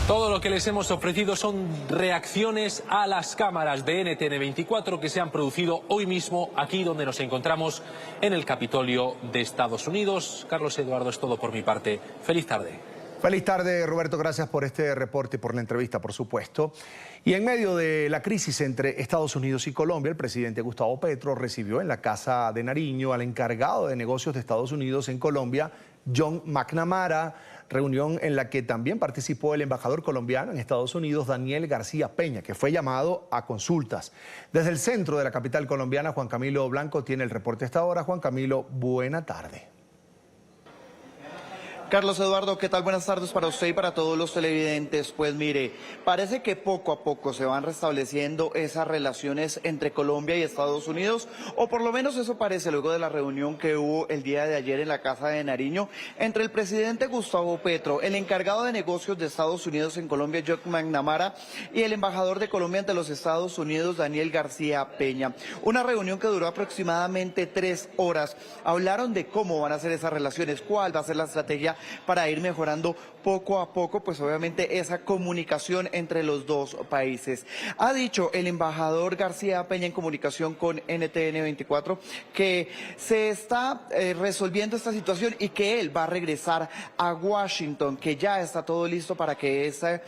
Todo lo que les hemos ofrecido son reacciones a las cámaras de NTN 24 que se han producido hoy mismo aquí donde nos encontramos en el Capitolio de Estados Unidos. Carlos Eduardo, es todo por mi parte. Feliz tarde. Feliz tarde, Roberto. Gracias por este reporte y por la entrevista, por supuesto. Y en medio de la crisis entre Estados Unidos y Colombia, el presidente Gustavo Petro recibió en la Casa de Nariño al encargado de negocios de Estados Unidos en Colombia, John McNamara, reunión en la que también participó el embajador colombiano en Estados Unidos, Daniel García Peña, que fue llamado a consultas. Desde el centro de la capital colombiana, Juan Camilo Blanco tiene el reporte a esta hora. Juan Camilo, buena tarde. Carlos Eduardo, ¿qué tal? Buenas tardes para usted y para todos los televidentes. Pues mire, parece que poco a poco se van restableciendo esas relaciones entre Colombia y Estados Unidos, o por lo menos eso parece luego de la reunión que hubo el día de ayer en la Casa de Nariño entre el presidente Gustavo Petro, el encargado de negocios de Estados Unidos en Colombia, John McNamara, y el embajador de Colombia ante los Estados Unidos, Daniel García Peña. Una reunión que duró aproximadamente 3 horas. Hablaron de cómo van a ser esas relaciones, cuál va a ser la estrategia Colombia para ir mejorando poco a poco, pues obviamente esa comunicación entre los dos países. Ha dicho el embajador García Peña en comunicación con NTN 24 que se está resolviendo esta situación y que él va a regresar a Washington, que ya está todo listo para que ese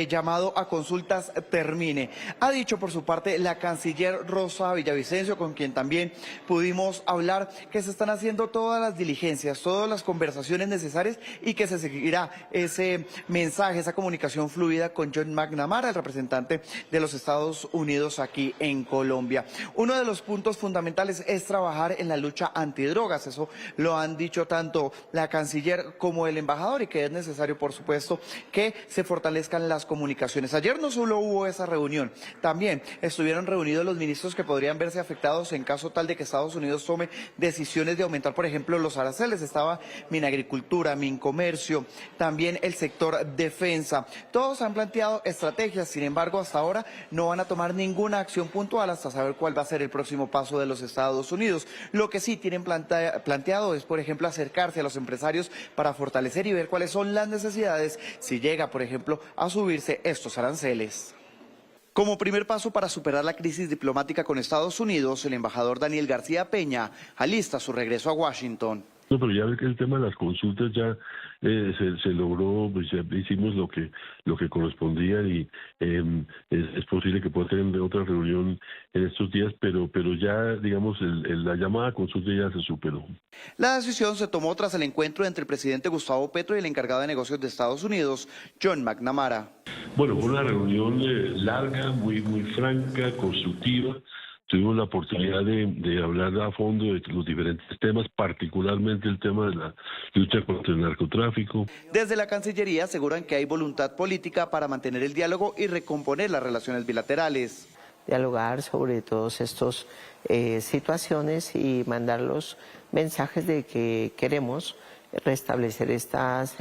llamado a consultas termine. Ha dicho por su parte la canciller Rosa Villavicencio, con quien también pudimos hablar, que se están haciendo todas las diligencias, todas las conversaciones necesarias y que se seguirá ese mensaje, esa comunicación fluida con John McNamara, el representante de los Estados Unidos aquí en Colombia. Uno de los puntos fundamentales es trabajar en la lucha antidrogas, eso lo han dicho tanto la canciller como el embajador, y que es necesario, por supuesto, que se fortalezcan las comunicaciones. Ayer no solo hubo esa reunión, también estuvieron reunidos los ministros que podrían verse afectados en caso tal de que Estados Unidos tome decisiones de aumentar, por ejemplo, los aranceles. Estaba Minagricultura, Mincomercio, también el sector defensa. Todos han planteado estrategias, sin embargo, hasta ahora no van a tomar ninguna acción puntual hasta saber cuál va a ser el próximo paso de los Estados Unidos. Lo que sí tienen planteado es, por ejemplo, acercarse a los empresarios para fortalecer y ver cuáles son las necesidades si llega, por ejemplo, a subirse estos aranceles. Como primer paso para superar la crisis diplomática con Estados Unidos, el embajador Daniel García Peña alista su regreso a Washington. No, pero ya ves que el tema de las consultas ya se logró, pues ya hicimos lo que correspondía y es posible que pueda tener otra reunión en estos días, pero ya, digamos, la llamada consulta ya se superó. La decisión se tomó tras el encuentro entre el presidente Gustavo Petro y el encargado de negocios de Estados Unidos, John McNamara. Bueno, fue una reunión larga, muy franca, constructiva. Tuvimos la oportunidad de hablar a fondo de los diferentes temas, particularmente el tema de la lucha contra el narcotráfico. Desde la Cancillería aseguran que hay voluntad política para mantener el diálogo y recomponer las relaciones bilaterales. Dialogar sobre todas estas situaciones y mandar los mensajes de que queremos restablecer estas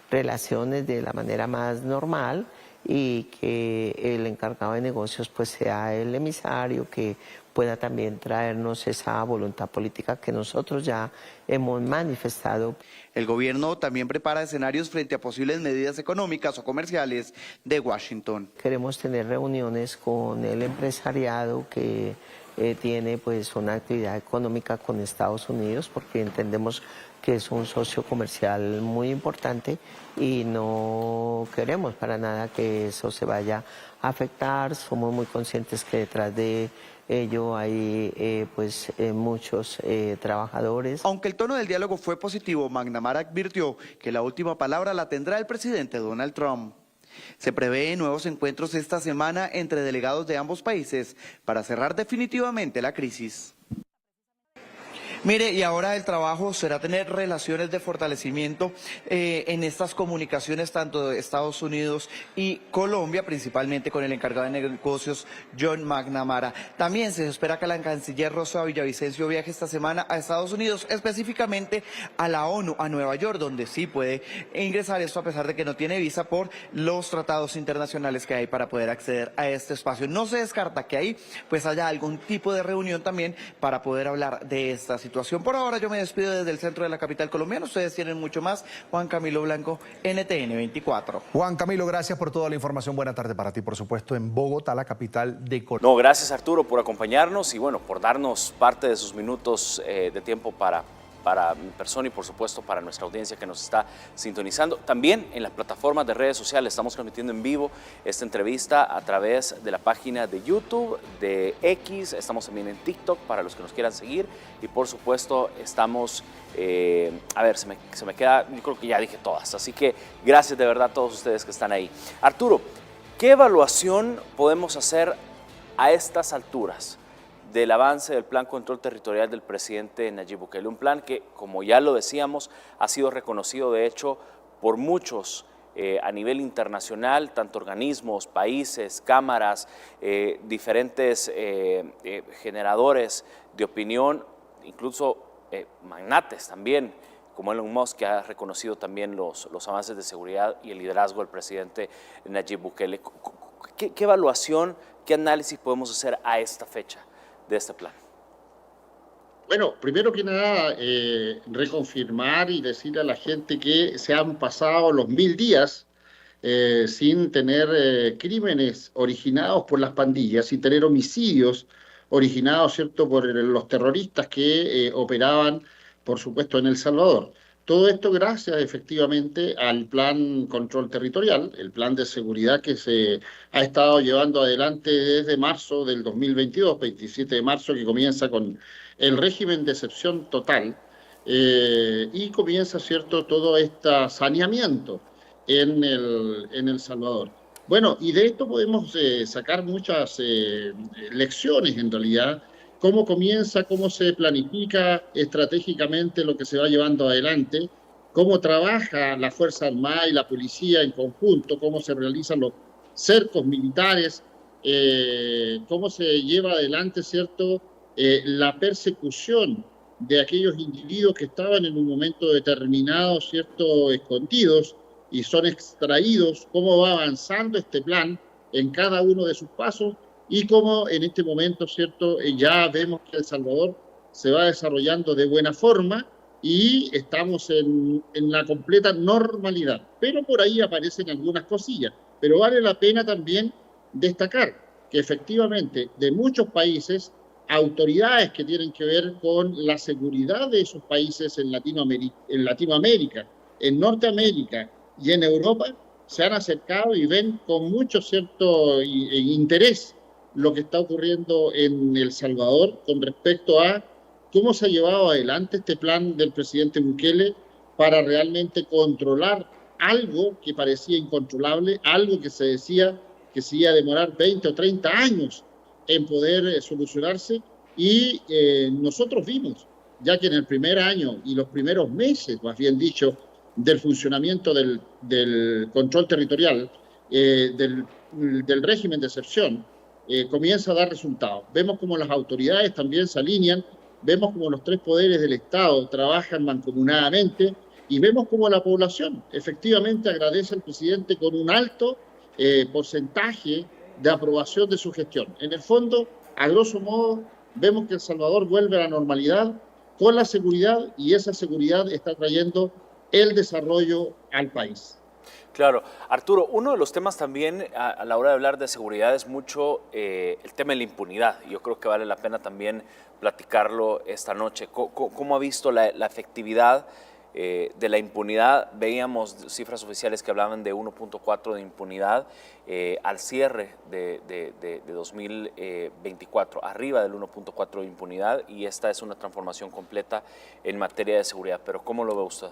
relaciones de la manera más normal, y que el encargado de negocios pues sea el emisario que pueda también traernos esa voluntad política que nosotros ya hemos manifestado. El gobierno también prepara escenarios frente a posibles medidas económicas o comerciales de Washington. Queremos tener reuniones con el empresariado que tiene pues una actividad económica con Estados Unidos, porque entendemos que es un socio comercial muy importante y no queremos para nada que eso se vaya a afectar. Somos muy conscientes que detrás de ello hay muchos trabajadores. Aunque el tono del diálogo fue positivo, McNamara advirtió que la última palabra la tendrá el presidente Donald Trump. Se prevén nuevos encuentros esta semana entre delegados de ambos países para cerrar definitivamente la crisis. Mire, y ahora el trabajo será tener relaciones de fortalecimiento en estas comunicaciones tanto de Estados Unidos y Colombia, principalmente con el encargado de negocios John McNamara. También se espera que la canciller Rosa Villavicencio viaje esta semana a Estados Unidos, específicamente a la ONU, a Nueva York, donde sí puede ingresar, esto a pesar de que no tiene visa por los tratados internacionales que hay para poder acceder a este espacio. No se descarta que ahí pues haya algún tipo de reunión también para poder hablar de esta situación. Por ahora yo me despido desde el centro de la capital colombiana. Ustedes tienen mucho más. Juan Camilo Blanco, NTN 24. Juan Camilo, gracias por toda la información. Buena tarde para ti, por supuesto, en Bogotá, la capital de Colombia. No, gracias Arturo por acompañarnos y bueno, por darnos parte de sus minutos de tiempo para mi persona y por supuesto para nuestra audiencia que nos está sintonizando. También en las plataformas de redes sociales estamos transmitiendo en vivo esta entrevista a través de la página de YouTube, de X, estamos también en TikTok para los que nos quieran seguir y por supuesto estamos, a ver, se me queda, yo creo que ya dije todas, así que gracias de verdad a todos ustedes que están ahí. Arturo, ¿qué evaluación podemos hacer a estas alturas del avance del Plan Control Territorial del presidente Nayib Bukele? Un plan que, como ya lo decíamos, ha sido reconocido de hecho por muchos a nivel internacional, tanto organismos, países, cámaras, diferentes generadores de opinión, incluso magnates también, como Elon Musk, que ha reconocido también los avances de seguridad y el liderazgo del presidente Nayib Bukele. ¿Qué evaluación, qué análisis podemos hacer a esta fecha de este plan? Bueno, primero que nada, reconfirmar y decirle a la gente que se han pasado los 1000 días sin tener crímenes originados por las pandillas, sin tener homicidios originados, ¿cierto?, por los terroristas que operaban, por supuesto, en El Salvador. Todo esto gracias efectivamente al plan control territorial, el plan de seguridad que se ha estado llevando adelante desde marzo del 2022, 27 de marzo, que comienza con el régimen de excepción total y comienza, ¿cierto?, todo este saneamiento en El Salvador. Bueno, y de esto podemos sacar muchas lecciones en realidad, cómo comienza, cómo se planifica estratégicamente lo que se va llevando adelante, cómo trabaja la Fuerza Armada y la policía en conjunto, cómo se realizan los cercos militares, cómo se lleva adelante, ¿cierto?, la persecución de aquellos individuos que estaban en un momento determinado, ¿cierto?, escondidos y son extraídos, cómo va avanzando este plan en cada uno de sus pasos y cómo en este momento, ¿cierto?, ya vemos que El Salvador se va desarrollando de buena forma y estamos en la completa normalidad. Pero por ahí aparecen algunas cosillas. Pero vale la pena también destacar que efectivamente de muchos países, autoridades que tienen que ver con la seguridad de esos países en Latinoamérica, en Norteamérica y en Europa, se han acercado y ven con mucho cierto interés lo que está ocurriendo en El Salvador con respecto a cómo se ha llevado adelante este plan del presidente Bukele para realmente controlar algo que parecía incontrolable, algo que se decía que se iba a demorar 20 o 30 años en poder solucionarse y nosotros vimos, ya que en el primer año y los primeros meses, más bien dicho, del funcionamiento del control territorial, del régimen de excepción, comienza a dar resultados. Vemos como las autoridades también se alinean, vemos como los tres poderes del Estado trabajan mancomunadamente y vemos como la población efectivamente agradece al presidente con un alto porcentaje de aprobación de su gestión. En el fondo, a grosso modo, vemos que El Salvador vuelve a la normalidad con la seguridad y esa seguridad está trayendo el desarrollo al país. Claro. Arturo, uno de los temas también a la hora de hablar de seguridad es mucho el tema de la impunidad. Yo creo que vale la pena también platicarlo esta noche. ¿Cómo ha visto la efectividad de la impunidad? Veíamos cifras oficiales que hablaban de 1.4 de impunidad al cierre de 2024, arriba del 1.4 de impunidad, y esta es una transformación completa en materia de seguridad. Pero ¿cómo lo ve usted?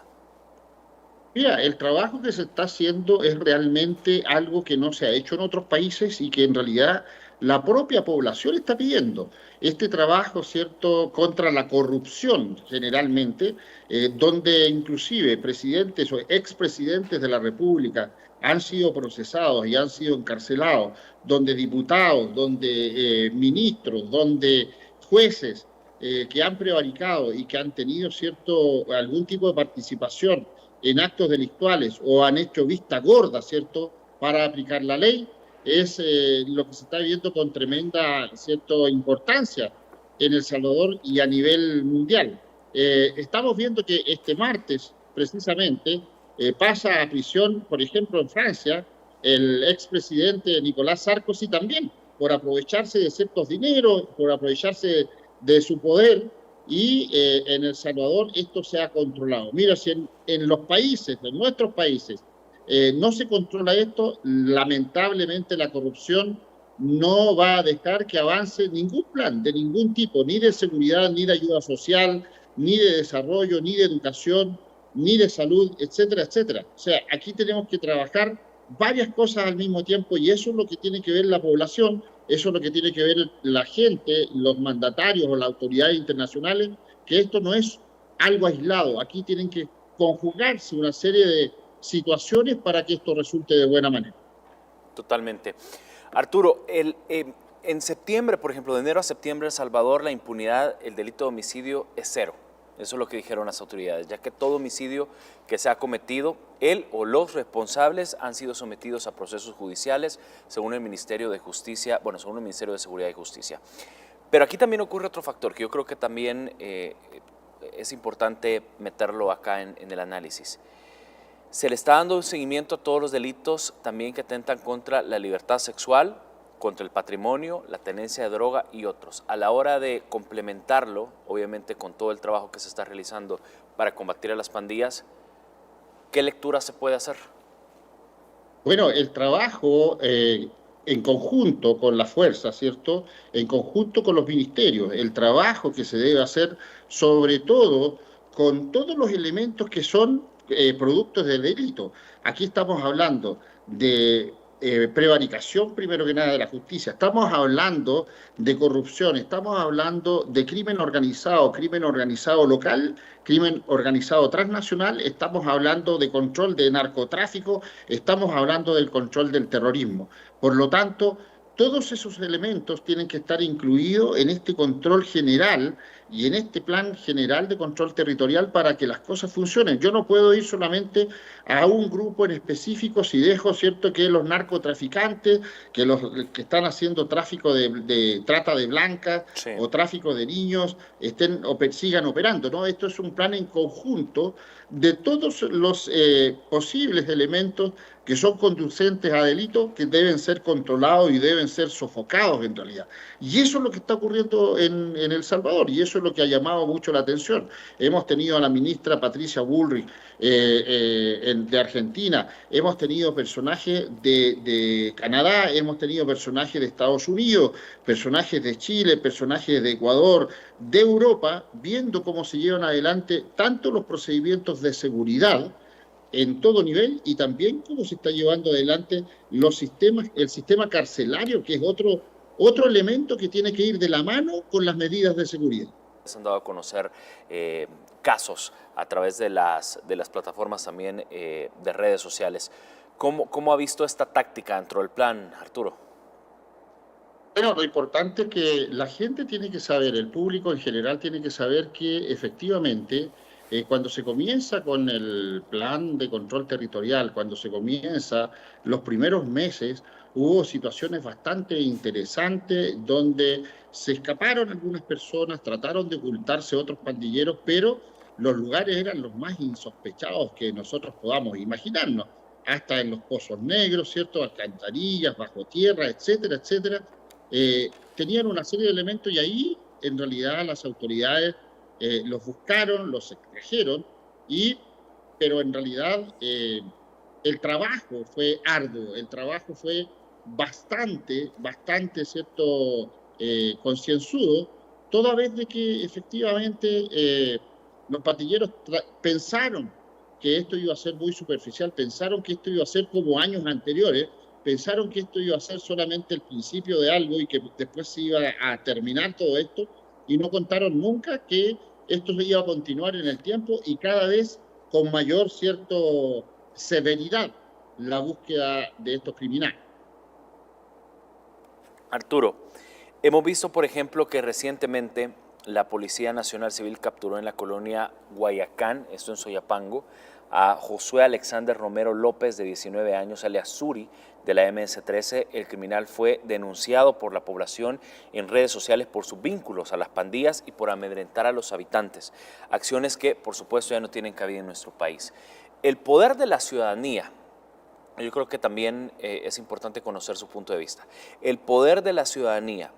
Mira, el trabajo que se está haciendo es realmente algo que no se ha hecho en otros países y que en realidad la propia población está pidiendo. Este trabajo, ¿cierto?, contra la corrupción generalmente, donde inclusive presidentes o expresidentes de la República han sido procesados y han sido encarcelados, donde diputados, donde ministros, donde jueces que han prevaricado y que han tenido, ¿cierto?, algún tipo de participación en actos delictuales o han hecho vista gorda, ¿cierto?, para aplicar la ley, es lo que se está viendo con tremenda, ¿cierto?, importancia en El Salvador y a nivel mundial. Estamos viendo que este martes, precisamente, pasa a prisión, por ejemplo, en Francia, el expresidente Nicolás Sarkozy también, por aprovecharse de ciertos dineros, por aprovecharse de su poder, y en El Salvador esto se ha controlado. Mira, si en los países, en nuestros países, no se controla esto, lamentablemente la corrupción no va a dejar que avance ningún plan de ningún tipo, ni de seguridad, ni de ayuda social, ni de desarrollo, ni de educación, ni de salud, etcétera, etcétera. O sea, aquí tenemos que trabajar varias cosas al mismo tiempo y eso es lo que tiene que ver la población, eso es lo que tiene que ver la gente, los mandatarios o las autoridades internacionales, que esto no es algo aislado. Aquí tienen que conjugarse una serie de situaciones para que esto resulte de buena manera. Totalmente. Arturo, en septiembre, por ejemplo, de enero a septiembre, en El Salvador, la impunidad, el delito de homicidio es cero. Eso es lo que dijeron las autoridades, ya que todo homicidio que se ha cometido, él o los responsables han sido sometidos a procesos judiciales, según el Ministerio de Justicia, bueno, según el Ministerio de Seguridad y Justicia. Pero aquí también ocurre otro factor que yo creo que también es importante meterlo acá en el análisis. Se le está dando un seguimiento a todos los delitos también que atentan contra la libertad sexual, contra el patrimonio, la tenencia de droga y otros. A la hora de complementarlo, obviamente con todo el trabajo que se está realizando para combatir a las pandillas, ¿qué lectura se puede hacer? Bueno, el trabajo en conjunto con la fuerza, ¿cierto? En conjunto con los ministerios, el trabajo que se debe hacer, sobre todo con todos los elementos que son productos del delito. Aquí estamos hablando de prevaricación, primero que nada, de la justicia. Estamos hablando de corrupción, estamos hablando de crimen organizado local, crimen organizado transnacional, estamos hablando de control de narcotráfico, estamos hablando del control del terrorismo. Por lo tanto, todos esos elementos tienen que estar incluidos en este control general y en este plan general de control territorial para que las cosas funcionen. Yo no puedo ir solamente a un grupo en específico si dejo, ¿cierto?, que los narcotraficantes, que los que están haciendo tráfico de trata de blancas o tráfico de niños estén o sigan operando, ¿no? Esto es un plan en conjunto de todos los posibles elementos que son conducentes a delitos que deben ser controlados y deben ser sofocados en realidad. Y eso es lo que está ocurriendo en El Salvador y eso es lo que ha llamado mucho la atención. Hemos tenido a la ministra Patricia Bullrich de Argentina, hemos tenido personajes de Canadá, hemos tenido personajes de Estados Unidos, personajes de Chile, personajes de Ecuador, de Europa, viendo cómo se llevan adelante tanto los procedimientos de seguridad en todo nivel y también cómo se está llevando adelante los sistemas, el sistema carcelario, que es otro elemento que tiene que ir de la mano con las medidas de seguridad. Se han dado a conocer casos a través de las plataformas también de redes sociales. ¿Cómo ha visto esta táctica dentro del plan, Arturo? Bueno, lo importante es que la gente tiene que saber, el público en general tiene que saber que efectivamente cuando se comienza con el plan de control territorial, cuando se comienza los primeros meses, hubo situaciones bastante interesantes donde se escaparon algunas personas, trataron de ocultarse otros pandilleros, pero los lugares eran los más insospechados que nosotros podamos imaginarnos, hasta en los pozos negros, ¿cierto?, alcantarillas, bajo tierra, etcétera, etcétera. Tenían una serie de elementos y ahí, en realidad, las autoridades los buscaron, los extrajeron, pero en realidad el trabajo fue arduo, el trabajo fue bastante, ¿cierto?, concienzudo, toda vez de que efectivamente los pandilleros pensaron que esto iba a ser muy superficial, pensaron que esto iba a ser como años anteriores, pensaron que esto iba a ser solamente el principio de algo y que después se iba a terminar todo esto, y no contaron nunca que esto se iba a continuar en el tiempo y cada vez con mayor severidad la búsqueda de estos criminales. Arturo, hemos visto, por ejemplo, que recientemente la Policía Nacional Civil capturó en la colonia Guayacán, esto en Soyapango, a Josué Alexander Romero López, de 19 años, alias Suri, de la MS-13. El criminal fue denunciado por la población en redes sociales por sus vínculos a las pandillas y por amedrentar a los habitantes. Acciones que, por supuesto, ya no tienen cabida en nuestro país. El poder de la ciudadanía, yo creo que también es importante conocer su punto de vista. El poder de la ciudadanía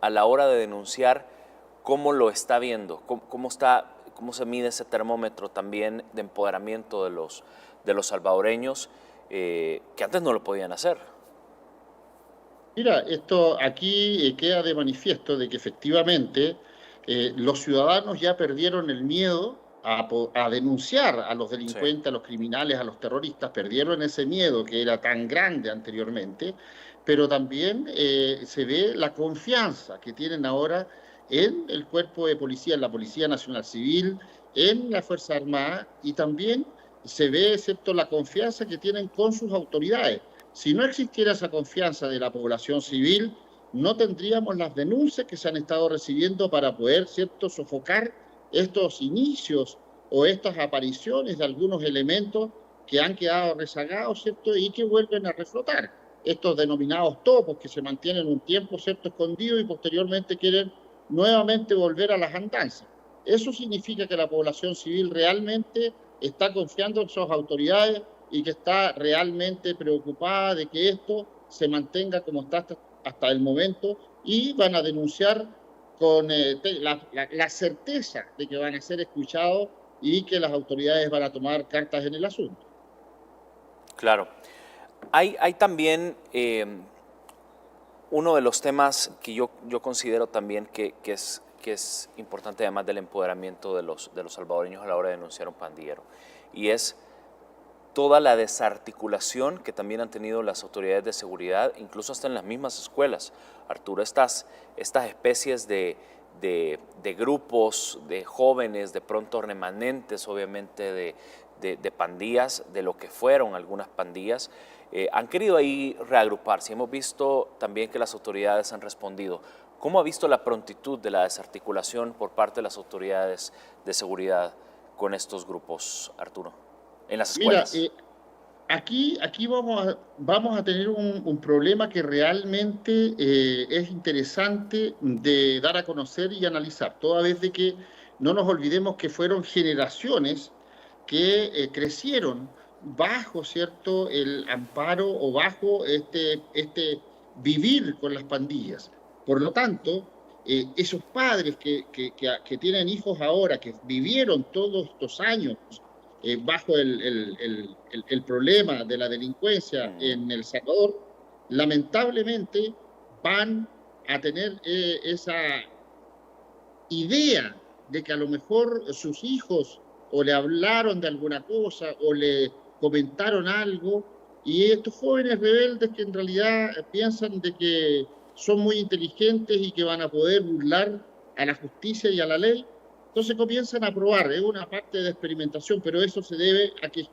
a la hora de denunciar, ¿cómo lo está viendo? ¿Cómo se mide ese termómetro también de empoderamiento de los salvadoreños que antes no lo podían hacer? Mira, esto aquí queda de manifiesto de que efectivamente los ciudadanos ya perdieron el miedo a denunciar a los delincuentes, a los criminales, a los terroristas, perdieron ese miedo que era tan grande anteriormente, pero también se ve la confianza que tienen ahora en el cuerpo de policía, en la Policía Nacional Civil, en la Fuerza Armada, y también se ve, ¿cierto?, la confianza que tienen con sus autoridades. Si no existiera esa confianza de la población civil, no tendríamos las denuncias que se han estado recibiendo para poder, ¿cierto?, sofocar estos inicios o estas apariciones de algunos elementos que han quedado rezagados, ¿cierto?, y que vuelven a reflotar. Estos denominados topos que se mantienen un tiempo, ¿cierto?, escondidos y posteriormente quieren nuevamente volver a las andanzas. Eso significa que la población civil realmente está confiando en sus autoridades y que está realmente preocupada de que esto se mantenga como está hasta el momento, y van a denunciar con la certeza de que van a ser escuchados y que las autoridades van a tomar cartas en el asunto. Claro. Hay también uno de los temas que yo considero también que es importante, además del empoderamiento de los salvadoreños a la hora de denunciar un pandillero, y es toda la desarticulación que también han tenido las autoridades de seguridad, incluso hasta en las mismas escuelas. Arturo, estas especies de grupos de jóvenes, de pronto remanentes obviamente de pandillas, de lo que fueron algunas pandillas, han querido ahí reagruparse. Hemos visto también que las autoridades han respondido. ¿Cómo ha visto la prontitud de la desarticulación por parte de las autoridades de seguridad con estos grupos, Arturo, en las escuelas? Mira, aquí vamos a tener un problema que realmente es interesante de dar a conocer y analizar, toda vez de que no nos olvidemos que fueron generaciones que crecieron bajo, ¿cierto?, el amparo o bajo este vivir con las pandillas. Por lo tanto, esos padres que tienen hijos ahora, que vivieron todos estos años bajo el problema de la delincuencia en El Salvador, lamentablemente van a tener esa idea de que a lo mejor sus hijos o le hablaron de alguna cosa o le comentaron algo, y estos jóvenes rebeldes que en realidad piensan de que son muy inteligentes y que van a poder burlar a la justicia y a la ley, entonces comienzan a probar. Es una parte de experimentación, pero eso se debe a que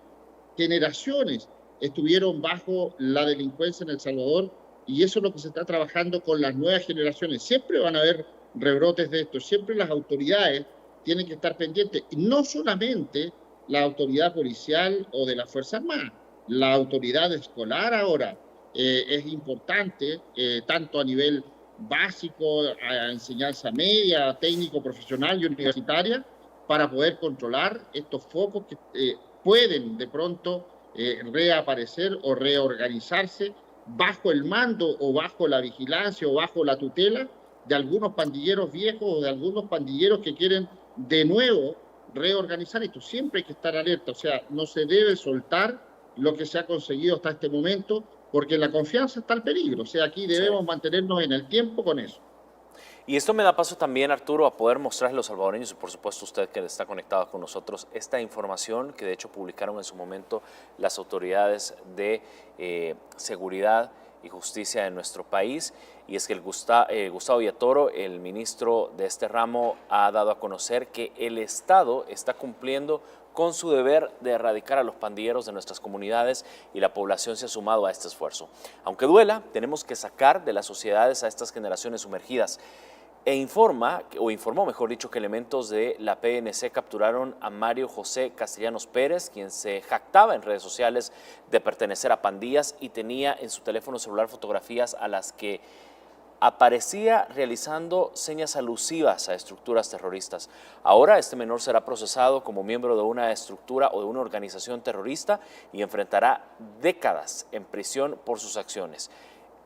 generaciones estuvieron bajo la delincuencia en El Salvador, y eso es lo que se está trabajando con las nuevas generaciones. Siempre van a haber rebrotes de esto, siempre las autoridades tienen que estar pendientes, y no solamente la autoridad policial o de la Fuerza Armada, la autoridad escolar ahora es importante, tanto a nivel básico, a enseñanza media, técnico, profesional y universitaria, para poder controlar estos focos que pueden de pronto reaparecer o reorganizarse bajo el mando o bajo la vigilancia o bajo la tutela de algunos pandilleros viejos o de algunos pandilleros que quieren de nuevo reorganizar esto. Siempre hay que estar alerta, o sea, no se debe soltar lo que se ha conseguido hasta este momento, porque la confianza está al peligro. O sea, aquí debemos mantenernos en el tiempo con eso. Y esto me da paso también, Arturo, a poder mostrarle a los salvadoreños, y por supuesto usted que está conectado con nosotros, esta información que de hecho publicaron en su momento las autoridades de seguridad y justicia de nuestro país. Y es que Gustavo Villatoro, el ministro de este ramo, ha dado a conocer que el Estado está cumpliendo con su deber de erradicar a los pandilleros de nuestras comunidades, y la población se ha sumado a este esfuerzo. Aunque duela, tenemos que sacar de las sociedades a estas generaciones sumergidas. Informó, mejor dicho, que elementos de la PNC capturaron a Mario José Castellanos Pérez, quien se jactaba en redes sociales de pertenecer a pandillas y tenía en su teléfono celular fotografías a las que aparecía realizando señas alusivas a estructuras terroristas. Ahora este menor será procesado como miembro de una estructura o de una organización terrorista y enfrentará décadas en prisión por sus acciones.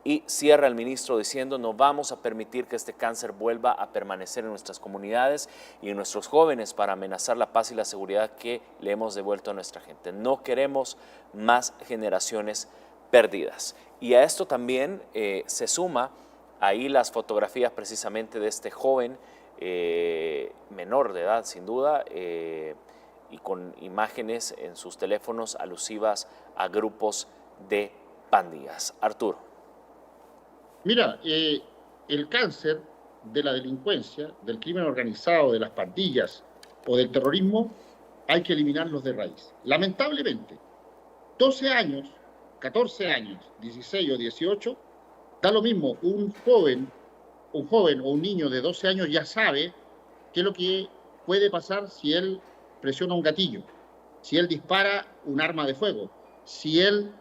Y cierra el ministro diciendo: no vamos a permitir que este cáncer vuelva a permanecer en nuestras comunidades y en nuestros jóvenes para amenazar la paz y la seguridad que le hemos devuelto a nuestra gente. No queremos más generaciones perdidas. Y a esto también se suma ahí las fotografías precisamente de este joven menor de edad, sin duda, y con imágenes en sus teléfonos alusivas a grupos de pandillas. Arturo. Mira, el cáncer de la delincuencia, del crimen organizado, de las pandillas o del terrorismo, hay que eliminarlos de raíz. Lamentablemente, 12 años, 14 años, 16 o 18, da lo mismo. Un joven o un niño de 12 años ya sabe qué es lo que puede pasar si él presiona un gatillo, si él dispara un arma de fuego, si él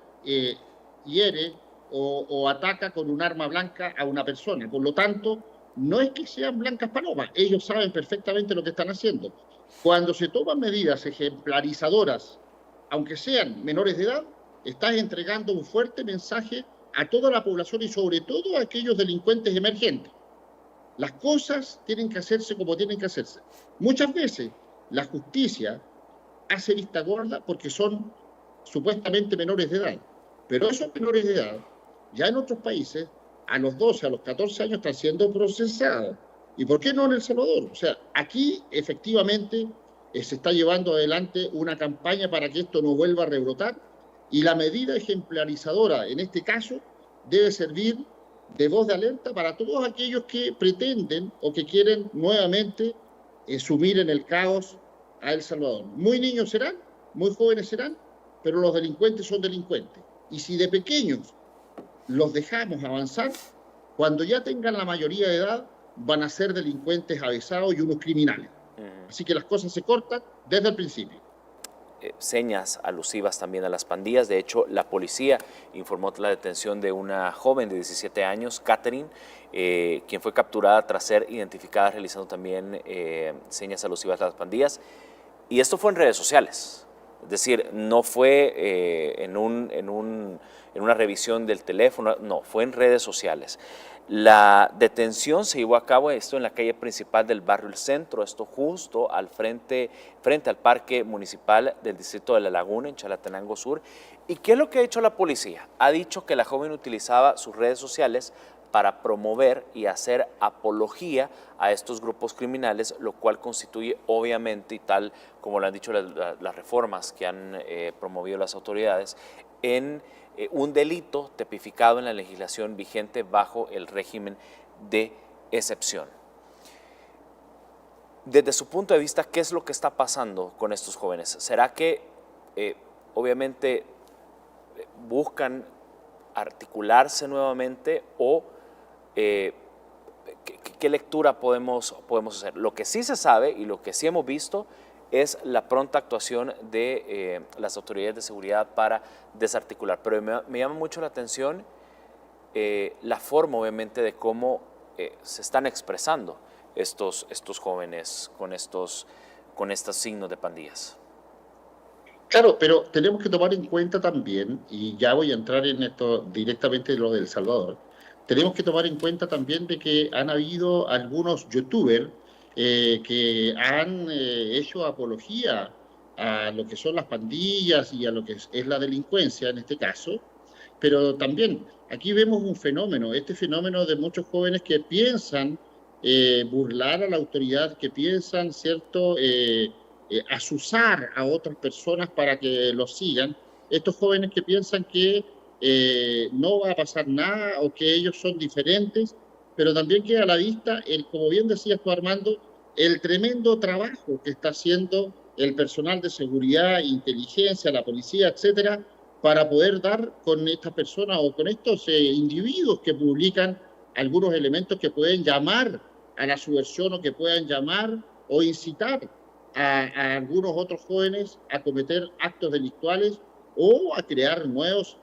hiere o ataca con un arma blanca a una persona. Por lo tanto, no es que sean blancas palomas, ellos saben perfectamente lo que están haciendo. Cuando se toman medidas ejemplarizadoras, aunque sean menores de edad, estás entregando un fuerte mensaje a toda la población y sobre todo a aquellos delincuentes emergentes. Las cosas tienen que hacerse como tienen que hacerse. Muchas veces la justicia hace vista gorda porque son supuestamente menores de edad, pero esos menores de edad ya en otros países a los 12, a los 14 años están siendo procesados. ¿Y por qué no en El Salvador? O sea, aquí efectivamente se está llevando adelante una campaña para que esto no vuelva a rebrotar y la medida ejemplarizadora en este caso debe servir de voz de alerta para todos aquellos que pretenden o que quieren nuevamente sumir en el caos a El Salvador. Muy niños serán, muy jóvenes serán, pero los delincuentes son delincuentes. Y si de pequeños los dejamos avanzar, cuando ya tengan la mayoría de edad, van a ser delincuentes avesados y unos criminales. Así que las cosas se cortan desde el principio. Señas alusivas también a las pandillas. De hecho, la policía informó la detención de una joven de 17 años, Catherine, quien fue capturada tras ser identificada realizando también señas alusivas a las pandillas. Y esto fue en redes sociales. Es decir, no fue en una revisión del teléfono, no, fue en redes sociales. La detención se llevó a cabo esto en la calle principal del barrio El Centro, esto justo al frente al Parque Municipal del Distrito de La Laguna, en Chalatenango Sur. ¿Y qué es lo que ha hecho la policía? Ha dicho que la joven utilizaba sus redes sociales para promover y hacer apología a estos grupos criminales, lo cual constituye obviamente, y tal como lo han dicho las reformas que han promovido las autoridades, en un delito tipificado en la legislación vigente bajo el régimen de excepción. Desde su punto de vista, ¿qué es lo que está pasando con estos jóvenes? ¿Será que obviamente buscan articularse nuevamente o ¿qué lectura podemos hacer? Lo que sí se sabe y lo que sí hemos visto es la pronta actuación de las autoridades de seguridad para desarticular. Pero me llama mucho la atención la forma, obviamente, de cómo se están expresando estos jóvenes con estos signos de pandillas. Claro, pero tenemos que tomar en cuenta también, y ya voy a entrar en esto directamente lo de El Salvador, tenemos que tomar en cuenta también de que han habido algunos youtubers que han hecho apología a lo que son las pandillas y a lo que es la delincuencia en este caso, pero también aquí vemos un fenómeno, este fenómeno de muchos jóvenes que piensan burlar a la autoridad, que piensan, ¿cierto?, asusar a otras personas para que los sigan, estos jóvenes que piensan que no va a pasar nada o que ellos son diferentes, pero también queda a la vista, como bien decías tú, Armando, el tremendo trabajo que está haciendo el personal de seguridad, inteligencia, la policía, etcétera, para poder dar con estas personas o con estos individuos que publican algunos elementos que pueden llamar a la subversión o que puedan llamar o incitar a algunos otros jóvenes a cometer actos delictuales o a crear nuevas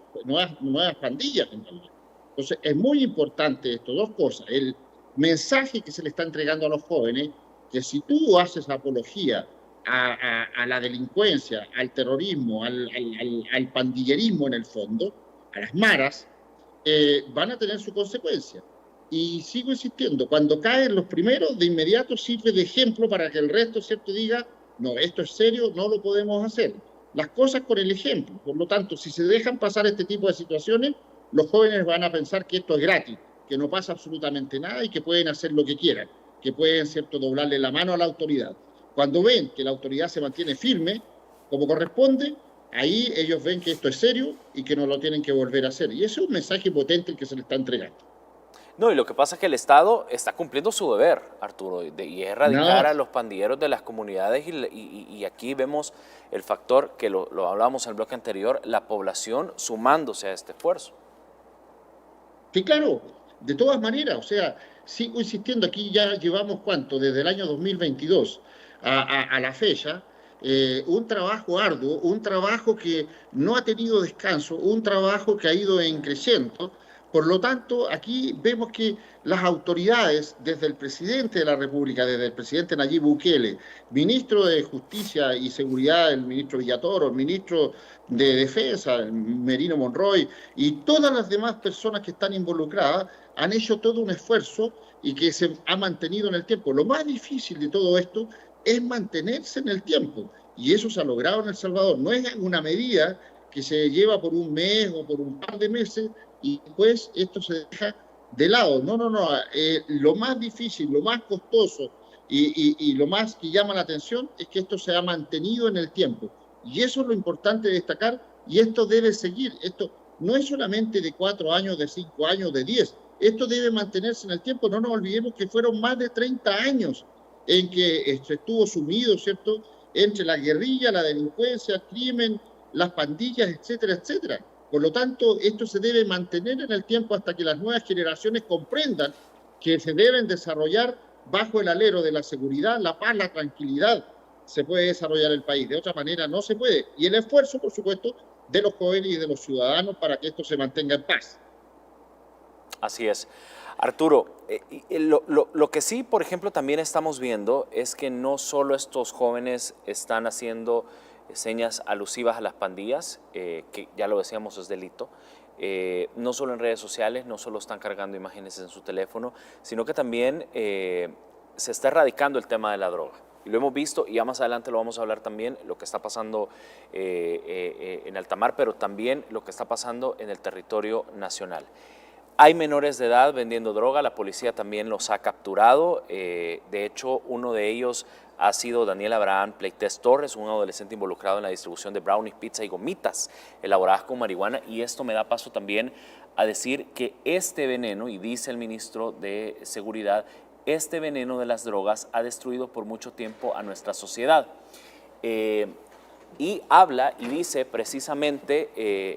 pandillas. Entonces, es muy importante esto, dos cosas. El mensaje que se le está entregando a los jóvenes, que si tú haces apología a la delincuencia, al terrorismo, al pandillerismo en el fondo, a las maras, van a tener su consecuencia. Y sigo insistiendo, cuando caen los primeros, de inmediato sirve de ejemplo para que el resto, ¿cierto?, diga, no, esto es serio, no lo podemos hacer. Las cosas con el ejemplo. Por lo tanto, si se dejan pasar este tipo de situaciones, los jóvenes van a pensar que esto es gratis, que no pasa absolutamente nada y que pueden hacer lo que quieran, que pueden, ¿cierto?, doblarle la mano a la autoridad. Cuando ven que la autoridad se mantiene firme, como corresponde, ahí ellos ven que esto es serio y que no lo tienen que volver a hacer. Y ese es un mensaje potente el que se le está entregando. No, y lo que pasa es que el Estado está cumpliendo su deber, Arturo, y es erradicar a los pandilleros de las comunidades y aquí vemos el factor que lo hablábamos en el bloque anterior, la población sumándose a este esfuerzo. Sí, claro, de todas maneras, o sea, sigo insistiendo, aquí ya llevamos ¿cuánto? Desde el año 2022 a la fecha, un trabajo arduo, un trabajo que no ha tenido descanso, un trabajo que ha ido en creciendo, Por lo tanto, aquí vemos que las autoridades, desde el presidente de la República, desde el presidente Nayib Bukele, ministro de Justicia y Seguridad, el ministro Villatoro, el ministro de Defensa, el Merino Monroy, y todas las demás personas que están involucradas, han hecho todo un esfuerzo y que se ha mantenido en el tiempo. Lo más difícil de todo esto es mantenerse en el tiempo, y eso se ha logrado en El Salvador. No es una medida que se lleva por un mes o por un par de meses, y después esto se deja de lado. No. Lo más difícil, lo más costoso y lo más que llama la atención es que esto se ha mantenido en el tiempo. Y eso es lo importante de destacar, y esto debe seguir. Esto no es solamente de 4 años, de 5 años, de 10. Esto debe mantenerse en el tiempo. No nos olvidemos que fueron más de 30 años en que esto estuvo sumido, ¿cierto?, entre la guerrilla, la delincuencia, el crimen, las pandillas, etcétera, etcétera. Por lo tanto, esto se debe mantener en el tiempo hasta que las nuevas generaciones comprendan que se deben desarrollar bajo el alero de la seguridad, la paz, la tranquilidad. Se puede desarrollar el país, de otra manera no se puede. Y el esfuerzo, por supuesto, de los jóvenes y de los ciudadanos para que esto se mantenga en paz. Así es. Arturo, lo que sí, por ejemplo, también estamos viendo es que no solo estos jóvenes están haciendo señas alusivas a las pandillas, que ya lo decíamos es delito, no solo en redes sociales, no solo están cargando imágenes en su teléfono, sino que también se está erradicando el tema de la droga. Y lo hemos visto, y ya más adelante lo vamos a hablar también, lo que está pasando en alta mar, pero también lo que está pasando en el territorio nacional. Hay menores de edad vendiendo droga, la policía también los ha capturado, de hecho uno de ellos ha sido Daniel Abraham Pleites Torres, un adolescente involucrado en la distribución de brownies, pizza y gomitas elaboradas con marihuana, y esto me da paso también a decir que este veneno, y dice el ministro de Seguridad, este veneno de las drogas ha destruido por mucho tiempo a nuestra sociedad. Y habla y dice precisamente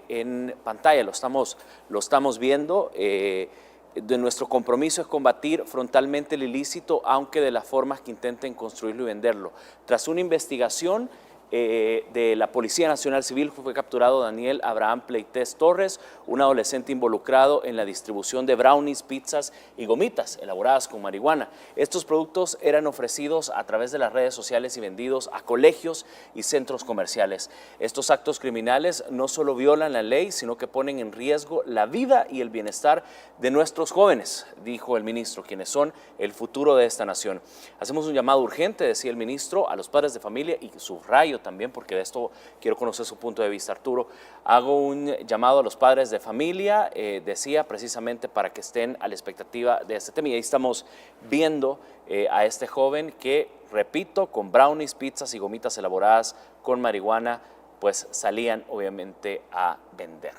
en pantalla, lo estamos viendo, de nuestro compromiso es combatir frontalmente el ilícito, aunque de las formas que intenten construirlo y venderlo. Tras una investigación de la Policía Nacional Civil fue capturado Daniel Abraham Pleites Torres, un adolescente involucrado en la distribución de brownies, pizzas y gomitas elaboradas con marihuana. Estos productos eran ofrecidos a través de las redes sociales y vendidos a colegios y centros comerciales. Estos actos criminales no solo violan la ley, sino que ponen en riesgo la vida y el bienestar de nuestros jóvenes, dijo el ministro, quienes son el futuro de esta nación. Hacemos un llamado urgente, decía el ministro, a los padres de familia, y subrayo también, porque de esto quiero conocer su punto de vista, Arturo. Hago un llamado a los padres de familia, decía, precisamente para que estén a la expectativa de este tema. Y ahí estamos viendo a este joven que, repito, con brownies, pizzas y gomitas elaboradas con marihuana, pues salían obviamente a vender.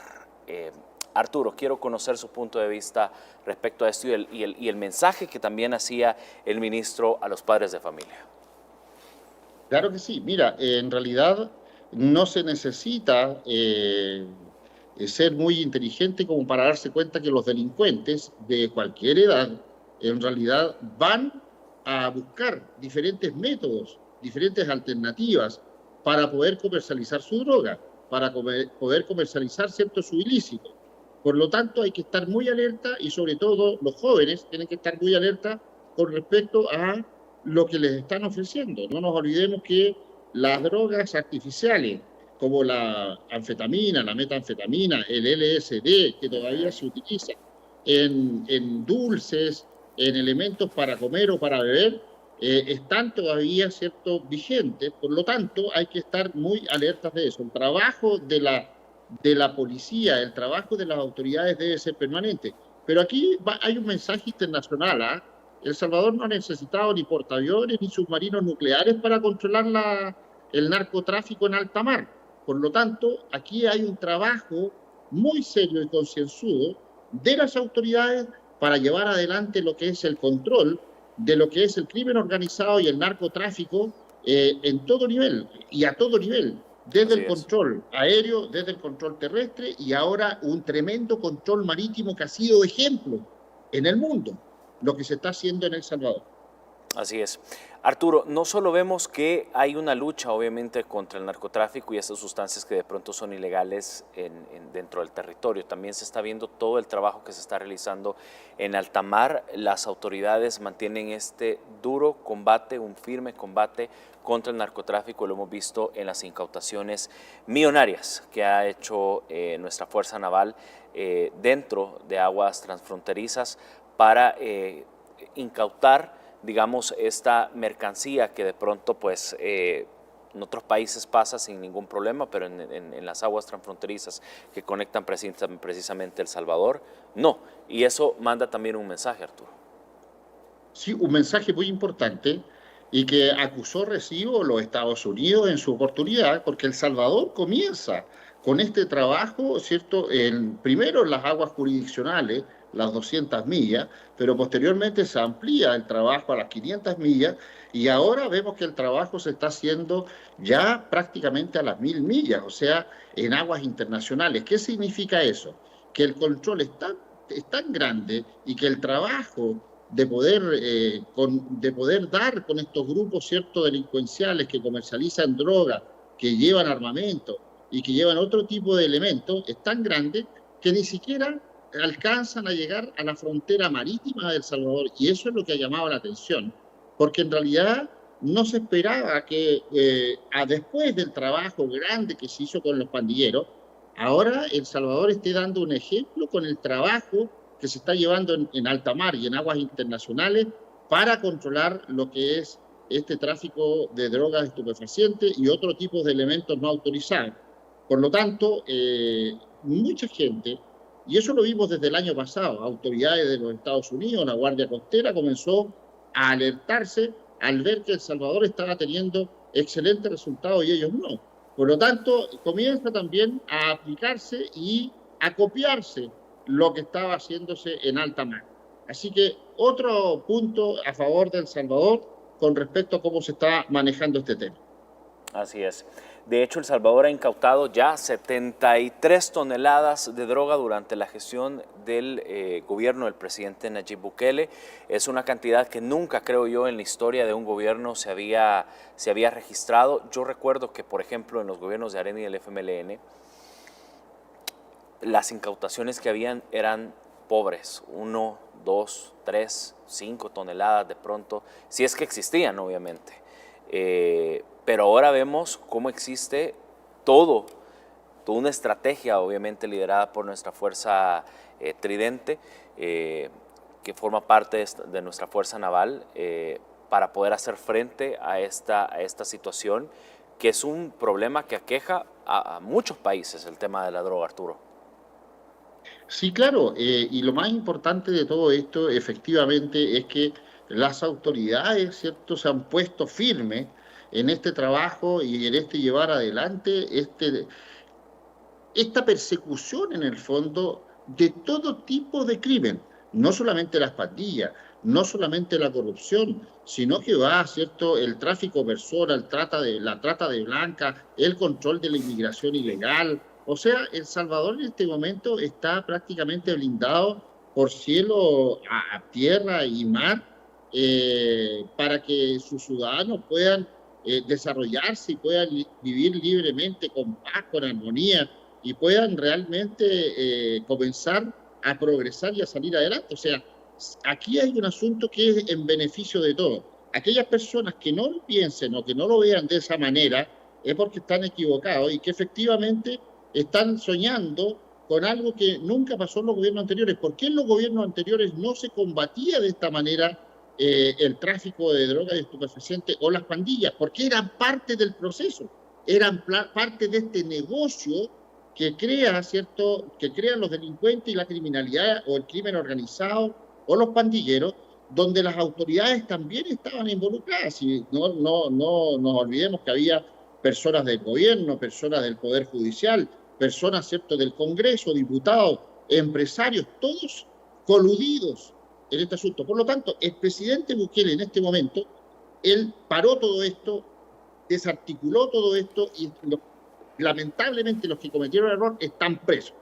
Arturo, quiero conocer su punto de vista respecto a esto y el mensaje que también hacía el ministro a los padres de familia. Claro que sí. Mira, en realidad no se necesita ser muy inteligente como para darse cuenta que los delincuentes de cualquier edad en realidad van a buscar diferentes métodos, diferentes alternativas para poder comercializar su droga, para poder comercializar cierto su ilícito. Por lo tanto, hay que estar muy alerta, y sobre todo los jóvenes tienen que estar muy alerta con respecto a lo que les están ofreciendo. No nos olvidemos que las drogas artificiales, como la anfetamina, la metanfetamina, el LSD, que todavía se utiliza en dulces, en elementos para comer o para beber, están todavía, ¿cierto?, vigentes. Por lo tanto, hay que estar muy alertas de eso. El trabajo de la policía, el trabajo de las autoridades debe ser permanente. Pero aquí hay un mensaje internacional, ¿ah? El Salvador no ha necesitado ni portaaviones ni submarinos nucleares para controlar el narcotráfico en alta mar. Por lo tanto, aquí hay un trabajo muy serio y concienzudo de las autoridades para llevar adelante lo que es el control de lo que es el crimen organizado y el narcotráfico en todo nivel y a todo nivel, desde el control aéreo, desde el control terrestre, y ahora un tremendo control marítimo que ha sido ejemplo en el mundo, lo que se está haciendo en El Salvador. Así es. Arturo, no solo vemos que hay una lucha obviamente contra el narcotráfico y esas sustancias que de pronto son ilegales dentro del territorio, también se está viendo todo el trabajo que se está realizando en alta mar. Las autoridades mantienen este duro combate, un firme combate contra el narcotráfico, lo hemos visto en las incautaciones millonarias que ha hecho nuestra Fuerza Naval dentro de aguas transfronterizas para incautar, digamos, esta mercancía que de pronto pues en otros países pasa sin ningún problema, pero en las aguas transfronterizas que conectan precisamente El Salvador, no. Y eso manda también un mensaje, Arturo. Sí, un mensaje muy importante y que acusó recibo los Estados Unidos en su oportunidad, porque El Salvador comienza con este trabajo, ¿cierto? Primero en las aguas jurisdiccionales, las 200 millas, pero posteriormente se amplía el trabajo a las 500 millas y ahora vemos que el trabajo se está haciendo ya prácticamente a las 1000 millas, o sea, en aguas internacionales. ¿Qué significa eso? Que el control es tan grande y que el trabajo de poder dar con estos grupos, ¿cierto?, delincuenciales que comercializan droga, que llevan armamento y que llevan otro tipo de elementos, es tan grande que ni siquiera alcanzan a llegar a la frontera marítima de El Salvador, y eso es lo que ha llamado la atención, porque en realidad no se esperaba que después del trabajo grande que se hizo con los pandilleros, ahora El Salvador esté dando un ejemplo con el trabajo que se está llevando en alta mar y en aguas internacionales para controlar lo que es este tráfico de drogas estupefacientes y otro tipo de elementos no autorizados. Por lo tanto, mucha gente, y eso lo vimos desde el año pasado, autoridades de los Estados Unidos, la Guardia Costera comenzó a alertarse al ver que El Salvador estaba teniendo excelentes resultados y ellos no. Por lo tanto, comienza también a aplicarse y a copiarse lo que estaba haciéndose en alta mar. Así que otro punto a favor de El Salvador con respecto a cómo se está manejando este tema. Así es. De hecho, El Salvador ha incautado ya 73 toneladas de droga durante la gestión del gobierno del presidente Nayib Bukele. Es una cantidad que nunca, creo yo, en la historia de un gobierno se había registrado. Yo recuerdo que, por ejemplo, en los gobiernos de Arena y del FMLN, las incautaciones que habían eran pobres, 1, 2, 3, 5 toneladas de pronto, si es que existían, obviamente. Pero ahora vemos cómo existe toda una estrategia, obviamente liderada por nuestra fuerza Tridente, que forma parte de nuestra fuerza naval, para poder hacer frente a esta situación, que es un problema que aqueja a muchos países, el tema de la droga, Arturo. Sí, claro, y lo más importante de todo esto efectivamente es que las autoridades, ¿cierto?, se han puesto firmes en este trabajo y en llevar adelante esta persecución en el fondo de todo tipo de crimen, no solamente las pandillas, no solamente la corrupción, sino que va, ¿cierto?, el tráfico de personas, la trata de blancas, el control de la inmigración ilegal. O sea, El Salvador en este momento está prácticamente blindado por cielo, a tierra y mar para que sus ciudadanos puedan desarrollarse y puedan vivir libremente, con paz, con armonía, y puedan realmente comenzar a progresar y a salir adelante. O sea, aquí hay un asunto que es en beneficio de todos. Aquellas personas que no lo piensen o que no lo vean de esa manera es porque están equivocados y que efectivamente están soñando con algo que nunca pasó en los gobiernos anteriores. ¿Por qué en los gobiernos anteriores no se combatía de esta manera el tráfico de drogas y estupefacientes o las pandillas? Porque eran parte del proceso, eran parte de este negocio que crea, ¿cierto?, que crean los delincuentes y la criminalidad o el crimen organizado o los pandilleros, donde las autoridades también estaban involucradas. Y no nos olvidemos que había personas del gobierno, personas del Poder Judicial, personas, ¿cierto?, del Congreso, diputados, empresarios, todos coludidos en este asunto. Por lo tanto, el presidente Bukele en este momento, él paró todo esto, desarticuló todo esto y lamentablemente los que cometieron el error están presos.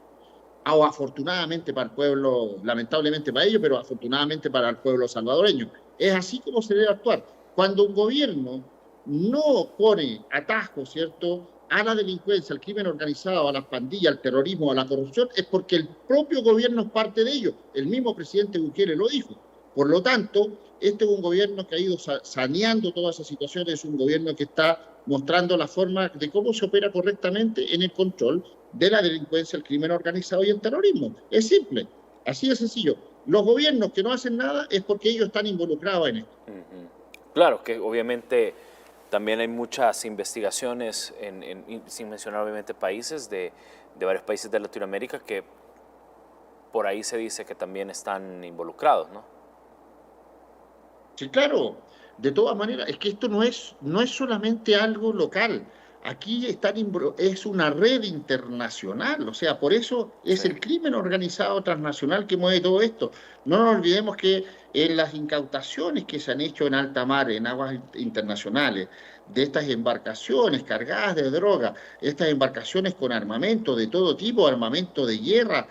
O afortunadamente para el pueblo, lamentablemente para ellos, pero afortunadamente para el pueblo salvadoreño. Es así como se debe actuar, cuando un gobierno no pone atajos, ¿cierto?, a la delincuencia, al crimen organizado, a las pandillas, al terrorismo, a la corrupción, es porque el propio gobierno es parte de ello. El mismo presidente Bukele lo dijo. Por lo tanto, este es un gobierno que ha ido saneando todas esas situaciones, es un gobierno que está mostrando la forma de cómo se opera correctamente en el control de la delincuencia, el crimen organizado y el terrorismo. Es simple, así de sencillo. Los gobiernos que no hacen nada es porque ellos están involucrados en esto. Claro que obviamente también hay muchas investigaciones, sin mencionar obviamente países, de varios países de Latinoamérica que por ahí se dice que también están involucrados, ¿no? Sí, claro. De todas maneras, es que esto no es solamente algo local. Aquí es una red internacional, o sea, por eso es el crimen organizado transnacional que mueve todo esto. No nos olvidemos que en las incautaciones que se han hecho en alta mar, en aguas internacionales, de estas embarcaciones cargadas de droga, estas embarcaciones con armamento de todo tipo, armamento de guerra,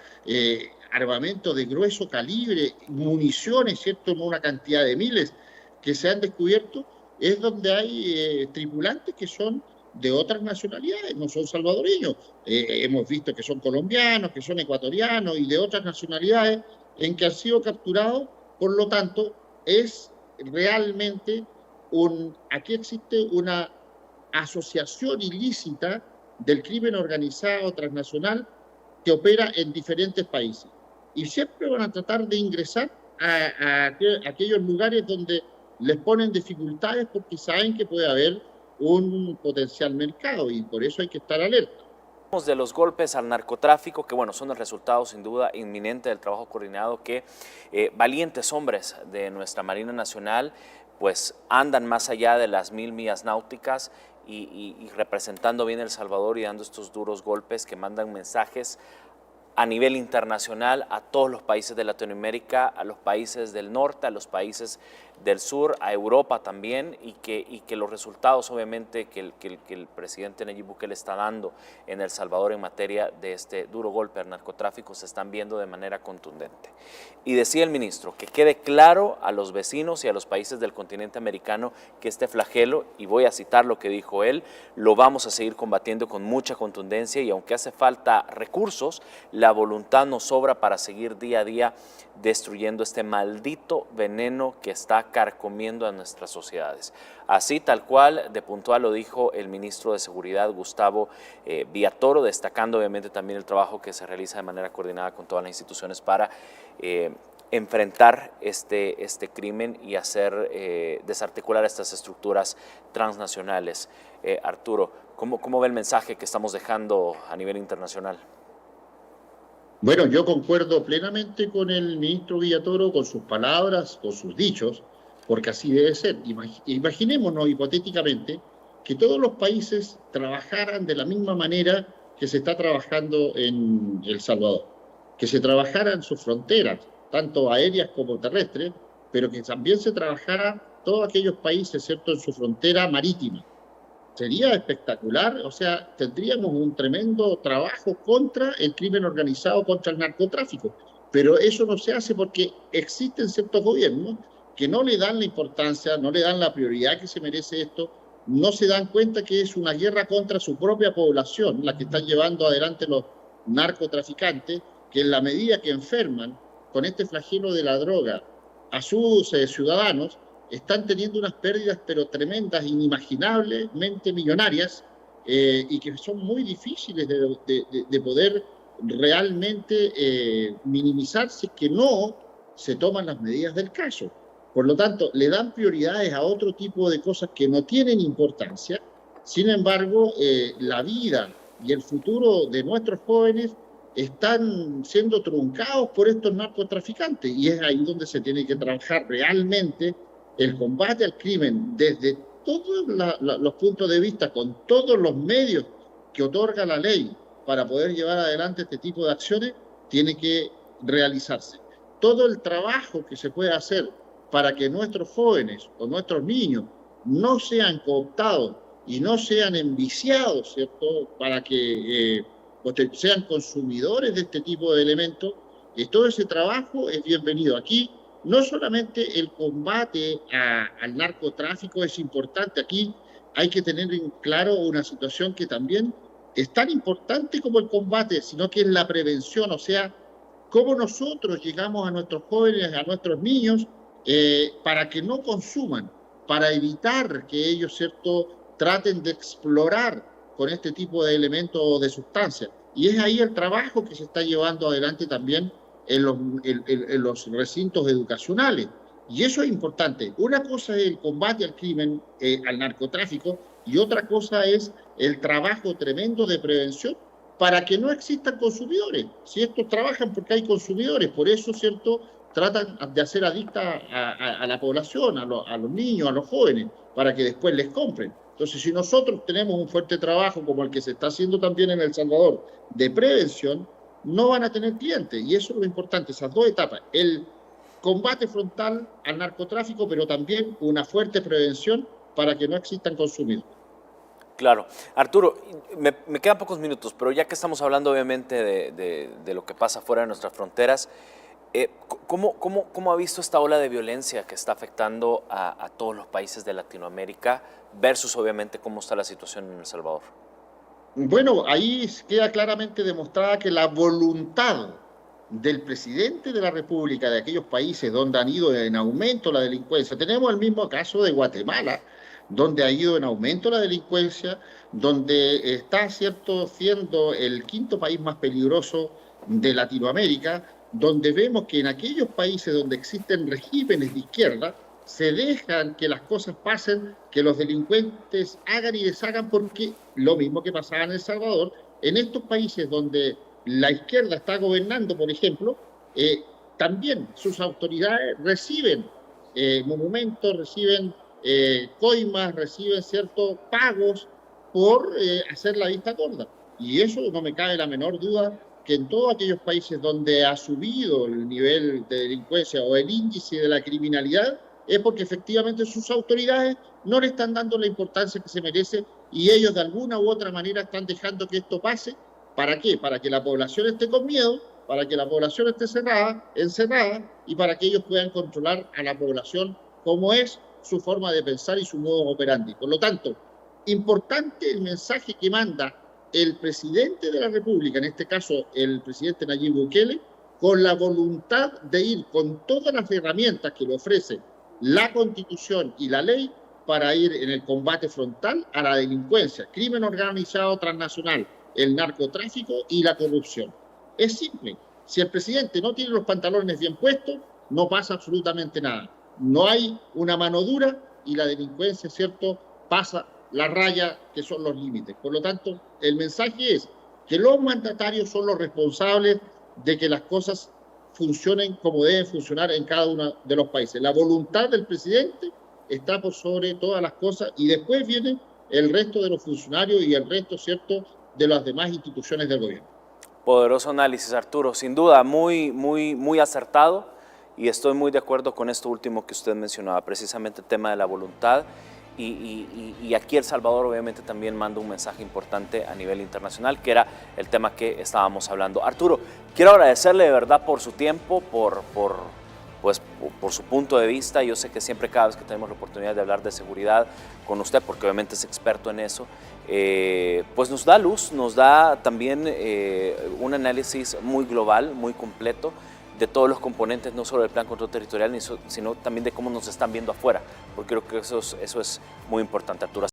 armamento de grueso calibre, municiones, ¿cierto?, en una cantidad de miles que se han descubierto, es donde hay tripulantes que son de otras nacionalidades, no son salvadoreños. Hemos visto que son colombianos, que son ecuatorianos y de otras nacionalidades en que han sido capturados. Por lo tanto, es realmente aquí existe una asociación ilícita del crimen organizado transnacional que opera en diferentes países. Y siempre van a tratar de ingresar a aquellos lugares donde les ponen dificultades porque saben que puede haber un potencial mercado y por eso hay que estar alerta. De los golpes al narcotráfico, que bueno, son el resultado sin duda inminente del trabajo coordinado que valientes hombres de nuestra Marina Nacional pues andan más allá de las 1000 millas náuticas y representando bien El Salvador y dando estos duros golpes que mandan mensajes a nivel internacional a todos los países de Latinoamérica, a los países del norte, a los países del sur, a Europa también, y que los resultados obviamente que el presidente Nayib Bukele está dando en El Salvador en materia de este duro golpe al narcotráfico se están viendo de manera contundente. Y decía el ministro que quede claro a los vecinos y a los países del continente americano que este flagelo, y voy a citar lo que dijo él, lo vamos a seguir combatiendo con mucha contundencia y aunque hace falta recursos, la voluntad nos sobra para seguir día a día destruyendo este maldito veneno que está carcomiendo a nuestras sociedades. Así, tal cual, de puntual lo dijo el ministro de Seguridad, Gustavo Villatoro, destacando obviamente también el trabajo que se realiza de manera coordinada con todas las instituciones para enfrentar este crimen y hacer desarticular estas estructuras transnacionales. Arturo, ¿cómo ve el mensaje que estamos dejando a nivel internacional? Bueno, yo concuerdo plenamente con el ministro Villatoro, con sus palabras, con sus dichos, porque así debe ser. Imaginémonos hipotéticamente que todos los países trabajaran de la misma manera que se está trabajando en El Salvador, que se trabajara en sus fronteras, tanto aéreas como terrestres, pero que también se trabajara todos aquellos países, ¿cierto?, en su frontera marítima. Sería espectacular, o sea, tendríamos un tremendo trabajo contra el crimen organizado, contra el narcotráfico. Pero eso no se hace porque existen ciertos gobiernos que no le dan la importancia, no le dan la prioridad que se merece esto, no se dan cuenta que es una guerra contra su propia población, la que están llevando adelante los narcotraficantes, que en la medida que enferman con este flagelo de la droga a sus ciudadanos, están teniendo unas pérdidas pero tremendas, inimaginablemente millonarias, y que son muy difíciles de poder realmente minimizar si es que no se toman las medidas del caso. Por lo tanto, le dan prioridades a otro tipo de cosas que no tienen importancia. Sin embargo, la vida y el futuro de nuestros jóvenes están siendo truncados por estos narcotraficantes, y es ahí donde se tiene que trabajar realmente el combate al crimen desde todos los puntos de vista, con todos los medios que otorga la ley para poder llevar adelante este tipo de acciones, tiene que realizarse. Todo el trabajo que se puede hacer para que nuestros jóvenes o nuestros niños no sean cooptados y no sean enviciados, ¿cierto?, para que sean consumidores de este tipo de elementos, todo ese trabajo es bienvenido. Aquí no solamente el combate al narcotráfico es importante, aquí hay que tener en claro una situación que también es tan importante como el combate, sino que es la prevención, o sea, cómo nosotros llegamos a nuestros jóvenes, a nuestros niños, para que no consuman, para evitar que ellos, ¿cierto?, traten de explorar con este tipo de elementos o de sustancias. Y es ahí el trabajo que se está llevando adelante también en los recintos educacionales. Y eso es importante. Una cosa es el combate al crimen, al narcotráfico, y otra cosa es el trabajo tremendo de prevención para que no existan consumidores. Si estos trabajan porque hay consumidores, por eso, ¿cierto?, tratan de hacer adicta a la población, a los niños, a los jóvenes, para que después les compren. Entonces, si nosotros tenemos un fuerte trabajo como el que se está haciendo también en El Salvador de prevención, no van a tener clientes. Y eso es lo importante, esas dos etapas. El combate frontal al narcotráfico, pero también una fuerte prevención para que no existan consumidores. Claro. Arturo, me quedan pocos minutos, pero ya que estamos hablando obviamente de lo que pasa fuera de nuestras fronteras, ¿cómo ha visto esta ola de violencia que está afectando a todos los países de Latinoamérica versus obviamente cómo está la situación en El Salvador? Bueno, ahí queda claramente demostrada que la voluntad del presidente de la República de aquellos países donde han ido en aumento la delincuencia, tenemos el mismo caso de Guatemala, donde ha ido en aumento la delincuencia, donde está, ¿cierto?, siendo el quinto país más peligroso de Latinoamérica, donde vemos que en aquellos países donde existen regímenes de izquierda, se dejan que las cosas pasen, que los delincuentes hagan y deshagan, porque lo mismo que pasaba en El Salvador, en estos países donde la izquierda está gobernando, por ejemplo, también sus autoridades reciben monumentos, reciben coimas, reciben ciertos pagos por hacer la vista gorda. Y eso no me cabe la menor duda que en todos aquellos países donde ha subido el nivel de delincuencia o el índice de la criminalidad, es porque efectivamente sus autoridades no le están dando la importancia que se merece y ellos de alguna u otra manera están dejando que esto pase. ¿Para qué? Para que la población esté con miedo, para que la población esté encerrada y para que ellos puedan controlar a la población como es su forma de pensar y su modo operandi. Por lo tanto, importante el mensaje que manda el presidente de la República, en este caso el presidente Nayib Bukele, con la voluntad de ir con todas las herramientas que le ofrece la Constitución y la ley para ir en el combate frontal a la delincuencia, crimen organizado transnacional, el narcotráfico y la corrupción. Es simple. Si el presidente no tiene los pantalones bien puestos, no pasa absolutamente nada. No hay una mano dura y la delincuencia, ¿cierto?, pasa la raya que son los límites. Por lo tanto, el mensaje es que los mandatarios son los responsables de que las cosas funcionen como deben funcionar en cada uno de los países. La voluntad del presidente está por sobre todas las cosas y después viene el resto de los funcionarios y el resto, ¿cierto?, de las demás instituciones del gobierno. Poderoso análisis, Arturo. Sin duda, muy acertado y estoy muy de acuerdo con esto último que usted mencionaba, precisamente el tema de la voluntad. Y aquí El Salvador obviamente también manda un mensaje importante a nivel internacional, que era el tema que estábamos hablando. Arturo, quiero agradecerle de verdad por su tiempo, por su punto de vista. Yo sé que siempre, cada vez que tenemos la oportunidad de hablar de seguridad con usted, porque obviamente es experto en eso, pues nos da luz, nos da también un análisis muy global, muy completo, de todos los componentes, no solo del plan control territorial, sino también de cómo nos están viendo afuera, porque creo que eso es muy importante, Arturo.